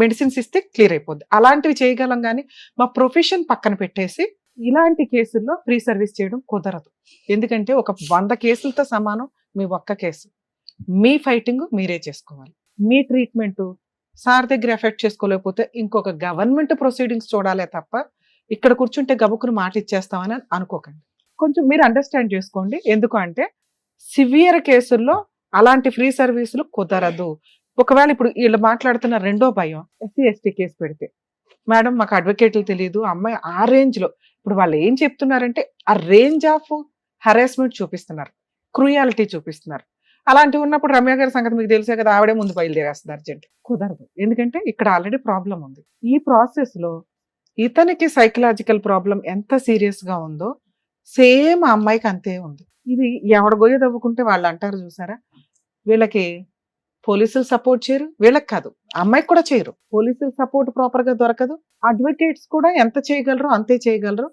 C: మెడిసిన్స్ ఇస్తే క్లియర్ అయిపోద్ది. అలాంటివి చేయగలం, కానీ మా ప్రొఫెషన్ పక్కన పెట్టేసి ఇలాంటి కేసుల్లో ఫ్రీ సర్వీస్ చేయడం కుదరదు. ఎందుకంటే ఒక 100 కేసులతో సమానం మీ ఒక్క కేసు. మీ ఫైటింగ్ మీరే చేసుకోవాలి. మీ ట్రీట్మెంట్ సార్ దగ్గర ఎఫెక్ట్ చేసుకోలేకపోతే ఇంకొక గవర్నమెంట్ ప్రొసీడింగ్స్ చూడాలే తప్ప ఇక్కడ కూర్చుంటే గబుకుని మాట ఇచ్చేస్తామని అనుకోకండి. కొంచెం మీరు అండర్స్టాండ్ చేసుకోండి. ఎందుకు అంటే సివియర్ కేసుల్లో అలాంటి ఫ్రీ సర్వీసులు కుదరదు. ఒకవేళ ఇప్పుడు వీళ్ళు మాట్లాడుతున్న రెండో భయం, ఎస్సీ ఎస్టీ కేసు పెడితే, మేడం మాకు అడ్వకేట్లు తెలియదు, అమ్మాయి ఆ రేంజ్ లో, ఇప్పుడు వాళ్ళు ఏం చెప్తున్నారంటే ఆ రేంజ్ ఆఫ్ హరాస్మెంట్ చూపిస్తున్నారు, క్రూయాలిటీ చూపిస్తున్నారు. అలాంటివి ఉన్నప్పుడు రమ్య గారి సంగతి మీకు తెలిసే కదా, ఆవిడే ముందు బయలుదేరేస్తుంది అర్జెంట్. కుదరదు, ఎందుకంటే ఇక్కడ ఆల్రెడీ ప్రాబ్లం ఉంది. ఈ ప్రాసెస్ లో ఇతనికి సైకలాజికల్ ప్రాబ్లం ఎంత సీరియస్ గా ఉందో సేమ్ ఆ అమ్మాయికి అంతే ఉంది. ఇది ఎవడ గొయ్య తవ్వుకుంటే వాళ్ళు అంటారు చూసారా, వీళ్ళకి పోలీసులు సపోర్ట్ చేయరు, వీళ్ళకి కాదు అమ్మాయికి కూడా చేయరు. పోలీసులు సపోర్ట్ ప్రాపర్ గా దొరకదు, అడ్వకేట్స్ కూడా ఎంత చేయగలరు అంతే చేయగలరు.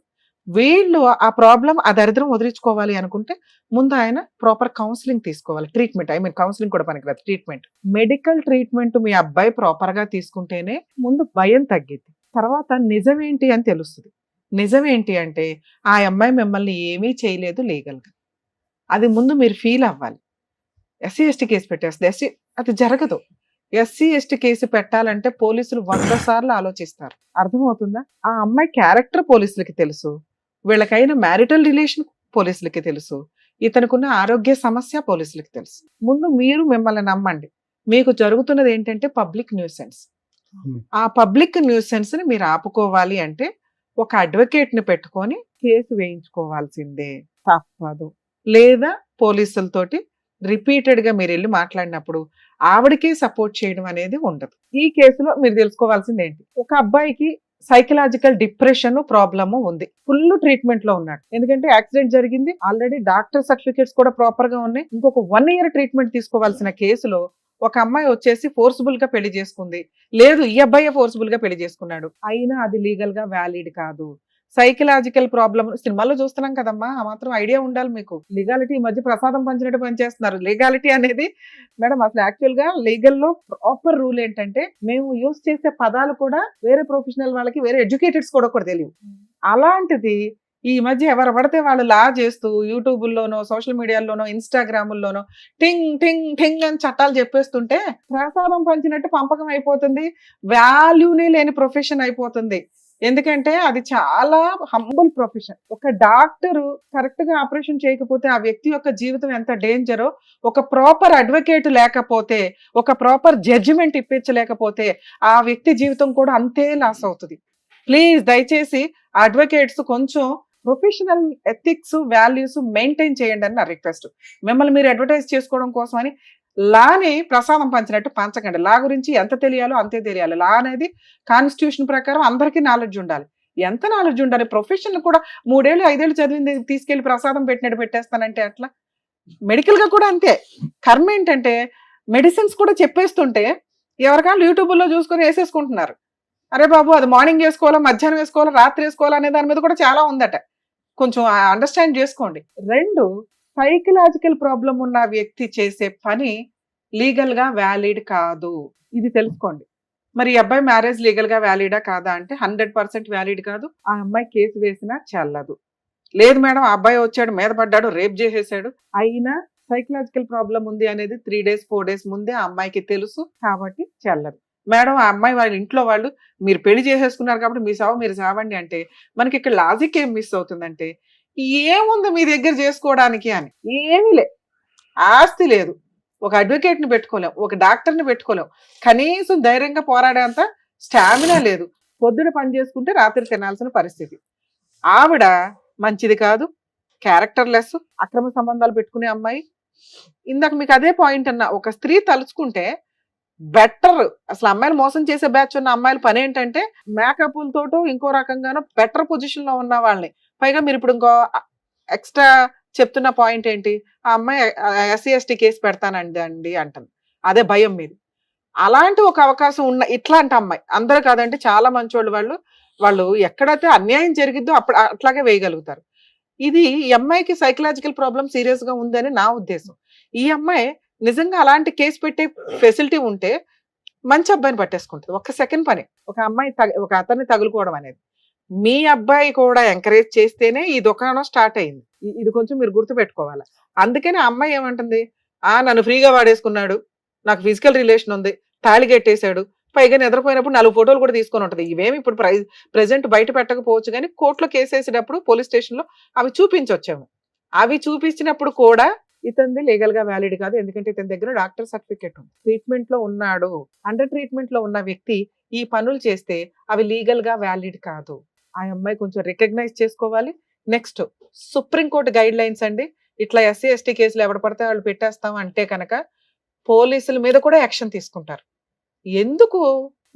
C: వీళ్ళు ఆ ప్రాబ్లం, ఆ దరిద్రం వదిలించుకోవాలి అనుకుంటే ముందు ఆయన ప్రాపర్ కౌన్సిలింగ్ తీసుకోవాలి. ట్రీట్మెంట్, కౌన్సిలింగ్ కూడా పనికిరాదు, ట్రీట్మెంట్, మెడికల్ ట్రీట్మెంట్ మీ అబ్బాయి ప్రాపర్ గా తీసుకుంటేనే ముందు భయం తగ్గిద్ది. తర్వాత నిజమేంటి అని తెలుస్తుంది. నిజమేంటి అంటే ఆ అమ్మాయి మిమ్మల్ని ఏమీ చేయలేదు లీగల్ గా, అది ముందు మీరు ఫీల్ అవ్వాలి. ఎస్సీ ఎస్టీ కేసు పెట్టేస్తుంది, అది జరగదు. ఎస్సీ ఎస్టీ కేసు పెట్టాలంటే పోలీసులు 100 సార్లు ఆలోచిస్తారు. అర్థమవుతుందా? ఆ అమ్మాయి క్యారెక్టర్ పోలీసులకి తెలుసు, వీళ్ళకైన మ్యారిటల్ రిలేషన్ పోలీసులకి తెలుసు, ఇతనుకున్న ఆరోగ్య సమస్య పోలీసులకి తెలుసు. ముందు మీరు మిమ్మల్ని నమ్మండి. మీకు జరుగుతున్నది ఏంటంటే పబ్లిక్ న్యూసెన్స్. ఆ పబ్లిక్ న్యూసెన్స్ ని మీరు ఆపుకోవాలి అంటే ఒక అడ్వకేట్ ని పెట్టుకొని కేసు వేయించుకోవాల్సిందే, తప్పదు. లేదా పోలీసులతోటి రిపీటెడ్ గా మీరు వెళ్ళి మాట్లాడినప్పుడు ఆవిడకి సపోర్ట్ చేయడం అనేది ఉండదు. ఈ కేసులో మీరు తెలుసుకోవాల్సింది ఏంటి, ఒక అబ్బాయికి సైకలాజికల్ డిప్రెషన్ ప్రాబ్లమ్ ఉంది, ఫుల్ ట్రీట్మెంట్ లో ఉన్నాడు. ఎందుకంటే యాక్సిడెంట్ జరిగింది, ఆల్రెడీ డాక్టర్ సర్టిఫికేట్స్ కూడా ప్రాపర్ గా ఉన్నాయి. ఇంకొక 1 year ట్రీట్మెంట్ తీసుకోవాల్సిన కేసులో ఒక అమ్మాయి వచ్చేసి ఫోర్స్ఫుల్ గా పెళ్లి చేసుకుంది, లేదు ఈ అబ్బాయి ఫోర్స్ఫుల్ గా పెళ్లి చేసుకున్నాడు, అయినా అది లీగల్ గా వ్యాలిడ్ కాదు. సైకలాజికల్ ప్రాబ్లమ్ సినిమాల్లో చూస్తున్నాం కదమ్మా, ఆ మాత్రం ఐడియా ఉండాలి మీకు. లీగాలిటీ ఈ మధ్య ప్రసాదం పంచినట్టు పనిచేస్తున్నారు. లీగాలిటీ అనేది మేడం అసలు యాక్చువల్ గా లీగల్ లో ప్రాపర్ రూల్ ఏంటంటే, మేము యూజ్ చేసే పదాలు కూడా వేరే ప్రొఫెషనల్ వాళ్ళకి, వేరే ఎడ్యుకేటెడ్స్ కూడా తెలియవు. అలాంటిది ఈ మధ్య ఎవరు పడితే వాళ్ళు లా చేస్తూ యూట్యూబ్లోనో, సోషల్ మీడియాలోనో, ఇన్స్టాగ్రాముల్లోనో టింగ్ టింగ్ టింగ్ అని చట్టాలు చెప్పేస్తుంటే ప్రసాదం పంచినట్టు పంపకం అయిపోతుంది. వాల్యూనే లేని ప్రొఫెషన్ అయిపోతుంది. ఎందుకంటే అది చాలా హంబుల్ ప్రొఫెషన్. ఒక డాక్టరు కరెక్ట్ గా ఆపరేషన్ చేయకపోతే ఆ వ్యక్తి యొక్క జీవితం ఎంత డేంజరో, ఒక ప్రాపర్ అడ్వకేట్ లేకపోతే, ఒక ప్రాపర్ జడ్జిమెంట్ ఇప్పించలేకపోతే ఆ వ్యక్తి జీవితం కూడా అంతే లాస్ అవుతుంది. ప్లీజ్ దయచేసి అడ్వకేట్స్ కొంచెం ప్రొఫెషనల్ ఎథిక్స్, వాల్యూస్ మెయింటైన్ చేయండి అని నా రిక్వెస్ట్. మిమ్మల్ని మీరు అడ్వర్టైజ్ చేసుకోవడం కోసం అని లాని ప్రసాదం పంచినట్టు పంచకండి. లా గురించి ఎంత తెలియాలో అంతే తెలియాలి. లా అనేది కాన్స్టిట్యూషన్ ప్రకారం అందరికీ నాలెడ్జ్ ఉండాలి. ఎంత నాలెడ్జ్ ఉండాలి? ప్రొఫెషన్ కూడా 3 ఏళ్ళు 5 ఏళ్ళు చదివింది తీసుకెళ్లి ప్రసాదం పెట్టినట్టు పెట్టేస్తానంటే అట్లా. మెడికల్ గా కూడా అంతే. కర్మ ఏంటంటే మెడిసిన్స్ కూడా చెప్పేస్తుంటే ఎవరికాళ్ళు యూట్యూబ్లో చూసుకొని వేసేసుకుంటున్నారు. అరే బాబు అది మార్నింగ్ వేసుకోవాలా, మధ్యాహ్నం వేసుకోవాలా, రాత్రి వేసుకోవాలా అనే దాని మీద కూడా చాలా ఉందట. కొంచెం అండర్స్టాండ్ చేసుకోండి. 2, సైకలాజికల్ ప్రాబ్లం ఉన్న వ్యక్తి చేసే పని లీగల్ గా వ్యాలిడ్ కాదు. ఇది తెలుసుకోండి. మరి ఈ అబ్బాయి మ్యారేజ్ లీగల్ గా వ్యాలిడా కాదా అంటే 100% వ్యాలిడ్ కాదు. ఆ అమ్మాయి కేసు వేసినా చెల్లదు. లేదు మేడం, ఆ అబ్బాయి వచ్చాడు, మీద పడ్డాడు, రేప్ చేసేసాడు, అయినా సైకలాజికల్ ప్రాబ్లం ఉంది అనేది 3 days 4 days ముందే ఆ అమ్మాయికి తెలుసు కాబట్టి చెల్లదు. మేడం ఆ అమ్మాయి వాళ్ళ ఇంట్లో వాళ్ళు మీరు పెళ్లి చేసేసుకున్నారు కాబట్టి మీ సావు మీరు సావండి అంటే మనకి ఇక్కడ లాజిక్ ఏం మిస్ అవుతుందంటే, ఏముంది మీ దగ్గర చేసుకోవడానికి అని? ఏమీ లే. ఆస్తి లేదు, ఒక అడ్వకేట్ని పెట్టుకోలేం, ఒక డాక్టర్ని పెట్టుకోలేం, కనీసం ధైర్యంగా పోరాడేంత స్టామినా లేదు. పొద్దున పని చేసుకుంటే రాత్రి తినాల్సిన పరిస్థితి. ఆవిడ మంచిది కాదు, క్యారెక్టర్లెస్, అక్రమ సంబంధాలు పెట్టుకునే అమ్మాయి. ఇందాక మీకు అదే పాయింట్ అన్నా, ఒక స్త్రీ తలుచుకుంటే బెటర్. అసలు అమ్మాయిలు మోసం చేసే బ్యాచ్ ఉన్న అమ్మాయిల పని ఏంటంటే మేకప్లతోటో ఇంకో రకంగానో బెటర్ పొజిషన్ లో ఉన్న వాళ్ళని. పైగా మీరు ఇప్పుడు ఇంకో ఎక్స్ట్రా చెప్తున్న పాయింట్ ఏంటి, ఆ అమ్మాయి SC/ST కేసు పెడతానండి అంటుంది. అదే భయం మీది. అలాంటి ఒక అవకాశం ఉన్న ఇట్లాంటి అమ్మాయి, అందరూ కాదంటే చాలా మంచోళ్ళు వాళ్ళు ఎక్కడైతే అన్యాయం జరిగిద్దో అప్పుడు అట్లాగే వేయగలుగుతారు. ఇది ఈ అమ్మాయికి సైకలాజికల్ ప్రాబ్లం సీరియస్ గా ఉందని నా ఉద్దేశం. ఈ అమ్మాయి నిజంగా అలాంటి కేసు పెట్టే ఫెసిలిటీ ఉంటే మంచి అబ్బాయిని పట్టేసుకుంటుంది. ఒక్క సెకండ్ పని ఒక అమ్మాయి ఒక అతన్ని తగులుకోవడం అనేది. మీ అబ్బాయి కూడా ఎంకరేజ్ చేస్తేనే ఈ దుకాణం స్టార్ట్ అయింది. ఇది కొంచెం మీరు గుర్తుపెట్టుకోవాలి. అందుకని ఆ అమ్మాయి ఏమంటుంది, నన్ను ఫ్రీగా వాడేసుకున్నాడు, నాకు ఫిజికల్ రిలేషన్ ఉంది, తాళి కట్టేశాడు, పైగా నిద్రపోయినప్పుడు 4 ఫోటోలు కూడా తీసుకొని ఉంటుంది. ఇవేమి ఇప్పుడు ప్రెజెంట్ బయట పెట్టకపోవచ్చు కానీ కోర్టులో కేసు వేసేటప్పుడు పోలీస్ స్టేషన్లో అవి చూపించొచ్చాము. అవి చూపించినప్పుడు కూడా ఇతనిది లీగల్ గా వ్యాలిడ్ కాదు. ఎందుకంటే ఇతని దగ్గర డాక్టర్ సర్టిఫికేట్ ఉంది, ట్రీట్మెంట్ లో ఉన్నాడు. అండర్ ట్రీట్మెంట్ లో ఉన్న వ్యక్తి ఈ పనులు చేస్తే అవి లీగల్ గా వ్యాలిడ్ కాదు. ఆ అమ్మాయి కొంచెం రికగ్నైజ్ చేసుకోవాలి. నెక్స్ట్ సుప్రీంకోర్టు గైడ్ లైన్స్ అండి. ఇట్లా SC/ST కేసులు ఎవడ పడితే వాళ్ళు పెట్టేస్తాం అంటే కనుక పోలీసుల మీద కూడా యాక్షన్ తీసుకుంటారు. ఎందుకు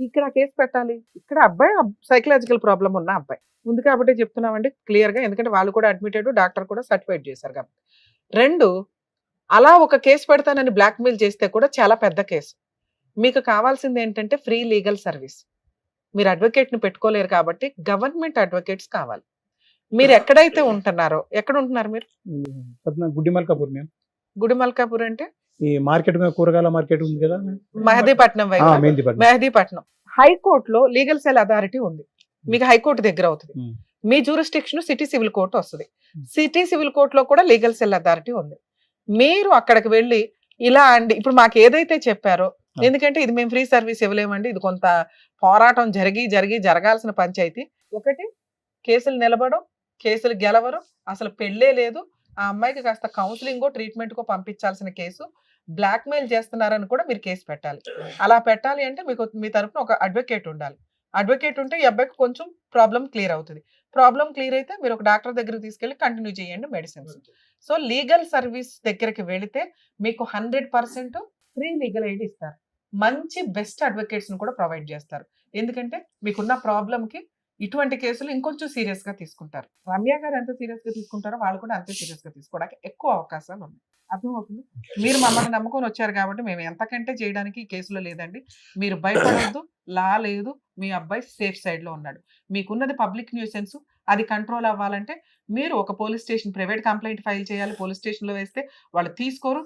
C: ఇక్కడ కేసు పెట్టాలి? ఇక్కడ అబ్బాయి సైకలాజికల్ ప్రాబ్లం ఉన్న అబ్బాయి ఉంది కాబట్టి చెప్తున్నామండి క్లియర్ గా. ఎందుకంటే వాళ్ళు కూడా అడ్మిటెడ్, డాక్టర్ కూడా సర్టిఫైడ్ చేశారు కాబట్టి. 2, అలా ఒక కేసు పెడతానని బ్లాక్మెయిల్ చేస్తే కూడా చాలా పెద్ద కేసు. మీకు కావాల్సింది ఏంటంటే ఫ్రీ లీగల్ సర్వీస్. మీరు అడ్వకేట్ని పెట్టుకోలేరు కాబట్టి గవర్నమెంట్ అడ్వకేట్స్ కావాలి. మీరు ఎక్కడైతే ఉంటున్నారో, ఎక్కడ ఉంటున్నారు మీరు?
B: గుడిమల్కాపూర్. మేము
C: గుడిమల్కాపూర్ అంటే
B: ఈ మార్కెట్, కూరగాయల మార్కెట్ ఉంది కదా,
C: మెహదీపట్నం వైపు. మెహదీపట్నం హైకోర్టులో లీగల్ సెల్ అథారిటీ ఉంది. మీకు హైకోర్టు దగ్గర అవుతుంది. మీ జ్యూరిస్డిక్షన్ సిటీ సివిల్ కోర్టు వస్తుంది. సిటీ సివిల్ కోర్టులో కూడా లీగల్ సెల్ అథారిటీ ఉంది. మీరు అక్కడికి వెళ్ళి ఇలా అండి, ఇప్పుడు మాకు ఏదైతే చెప్పారో, ఎందుకంటే ఇది మేము ఫ్రీ సర్వీస్ ఇవ్వలేమండి, ఇది కొంత పోరాటం జరగాల్సిన పంచాయతీ. ఒకటి కేసులు నిలబడం, కేసులు గెలవరు, అసలు పెళ్ళే లేదు, ఆ అమ్మాయికి కాస్త కౌన్సిలింగో ట్రీట్మెంట్కో పంపించాల్సిన కేసు, బ్లాక్మెయిల్ చేస్తున్నారని కూడా మీరు కేసు పెట్టాలి. అలా పెట్టాలి అంటే మీకు మీ తరఫున ఒక అడ్వకేట్ ఉండాలి. అడ్వకేట్ ఉంటే ఈ అబ్బాయికి కొంచెం ప్రాబ్లం క్లియర్ అవుతుంది. ప్రాబ్లం క్లియర్ అయితే మీరు ఒక డాక్టర్ దగ్గరికి తీసుకెళ్ళి కంటిన్యూ చేయండి మెడిసిన్స్. సో లీగల్ సర్వీస్ దగ్గరికి వెళితే మీకు 100% ఫ్రీ లీగల్ ఎయిడ్ ఇస్తారు. మంచి బెస్ట్ అడ్వకేట్స్ ని కూడా ప్రొవైడ్ చేస్తారు. ఎందుకంటే మీకున్న ప్రాబ్లంకి ఇటువంటి కేసులు ఇంకొంచెం సీరియస్ గా తీసుకుంటారు. రమ్య గారు ఎంత సీరియస్ గా తీసుకుంటారో వాళ్ళు కూడా అంతే సీరియస్ గా తీసుకోవడానికి ఎక్కువ అవకాశాలు ఉన్నాయి. అర్థమవుతుంది? మీరు మమ్మల్ని నమ్ముకొని వచ్చారు కాబట్టి మేము ఎంతకంటే చేయడానికి ఈ కేసులో లేదండి. మీరు భయపడవద్దు, లా లేదు, మీ అబ్బాయి సేఫ్ సైడ్ లో ఉన్నాడు. మీకున్నది పబ్లిక్ న్యూసెన్స్. అది కంట్రోల్ అవ్వాలంటే మీరు ఒక police station private complaint file చేయాలి. పోలీస్ స్టేషన్లో వేస్తే వాళ్ళు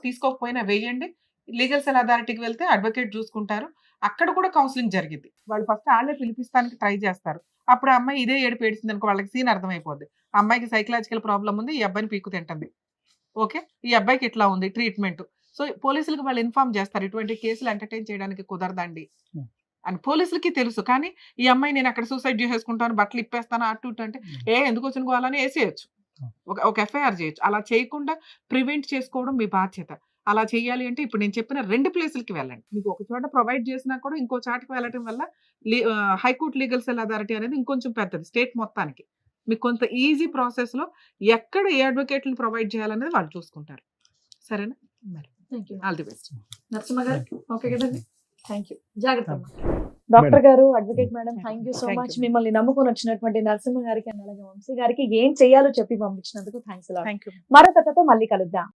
C: తీసుకోకపోయినా వేయండి. లీగల్ సెల్ అథారిటీకి వెళ్తే అడ్వకేట్ చూసుకుంటారు. అక్కడ కూడా కౌన్సిలింగ్ జరిగింది. వాళ్ళు ఫస్ట్ వాళ్ళే పిలిపిస్తానికి ట్రై చేస్తారు. అప్పుడు ఆ అమ్మాయి ఇదే ఏడుపు ఏడుస్తుంది అనుకో, వాళ్ళకి సీన్ అర్థమైపోద్ది. అమ్మాయికి సైకలాజికల్ ప్రాబ్లం ఉంది, ఈ అబ్బాయిని పీకు తింటుంది. ఓకే, ఈ అబ్బాయికి ఇట్లా ఉంది ట్రీట్మెంట్. సో పోలీసులకు వాళ్ళు ఇన్ఫార్మ్ చేస్తారు, ఇటువంటి కేసులు ఎంటర్టైన్ చేయడానికి కుదరదండి అని పోలీసులకి తెలుసు. కానీ ఈ అమ్మాయి నేను అక్కడ సూసైడ్ చేసేసుకుంటాను, బట్టలు ఇప్పేస్తాను అటు ఇటు అంటే ఎందుకు వచ్చిన గోవాలని వేసేయచ్చు, ఒక ఎఫ్ఐఆర్ చేయొచ్చు. అలా చేయకుండా ప్రివెంట్ చేసుకోవడం మీ బాధ్యత. అలా చేయాలి అంటే ఇప్పుడు నేను చెప్పిన 2 ప్లేసులకి వెళ్ళండి. మీకు ఒక చోట ప్రొవైడ్ చేసినా కూడా ఇంకో చాటుకు వెళ్ళడం వల్ల హైకోర్టు లీగల్ సెల్ అథారిటీ అనేది ఇంకొంచెం పెద్దది స్టేట్ మొత్తానికి. మీకు కొంత ఈజీ ప్రాసెస్ లో ఎక్కడ ఏ అడ్వకేట్లను ప్రొవైడ్ చేయాలనేది వాళ్ళు చూసుకుంటారు. సరేనా? మరి ఆల్ ది బెస్ట్.
A: నరసింహ గారు ఓకే కదండి, థ్యాంక్ యూ. జాగ్రత్త అమ్మా. డాక్టర్ గారు, advocate madam, thank you so
C: Thank
A: much.
C: you.
A: మిమ్మల్ని నమ్ముకొని వచ్చినటువంటి నరసింహ గారికి అండ్ అలాగే వంశీ గారికి ఏం చేయాలో చెప్పి పంపించినందుకు థ్యాంక్స్.
C: Thank you.
A: మరో కథతో మళ్ళీ కలుద్దాం.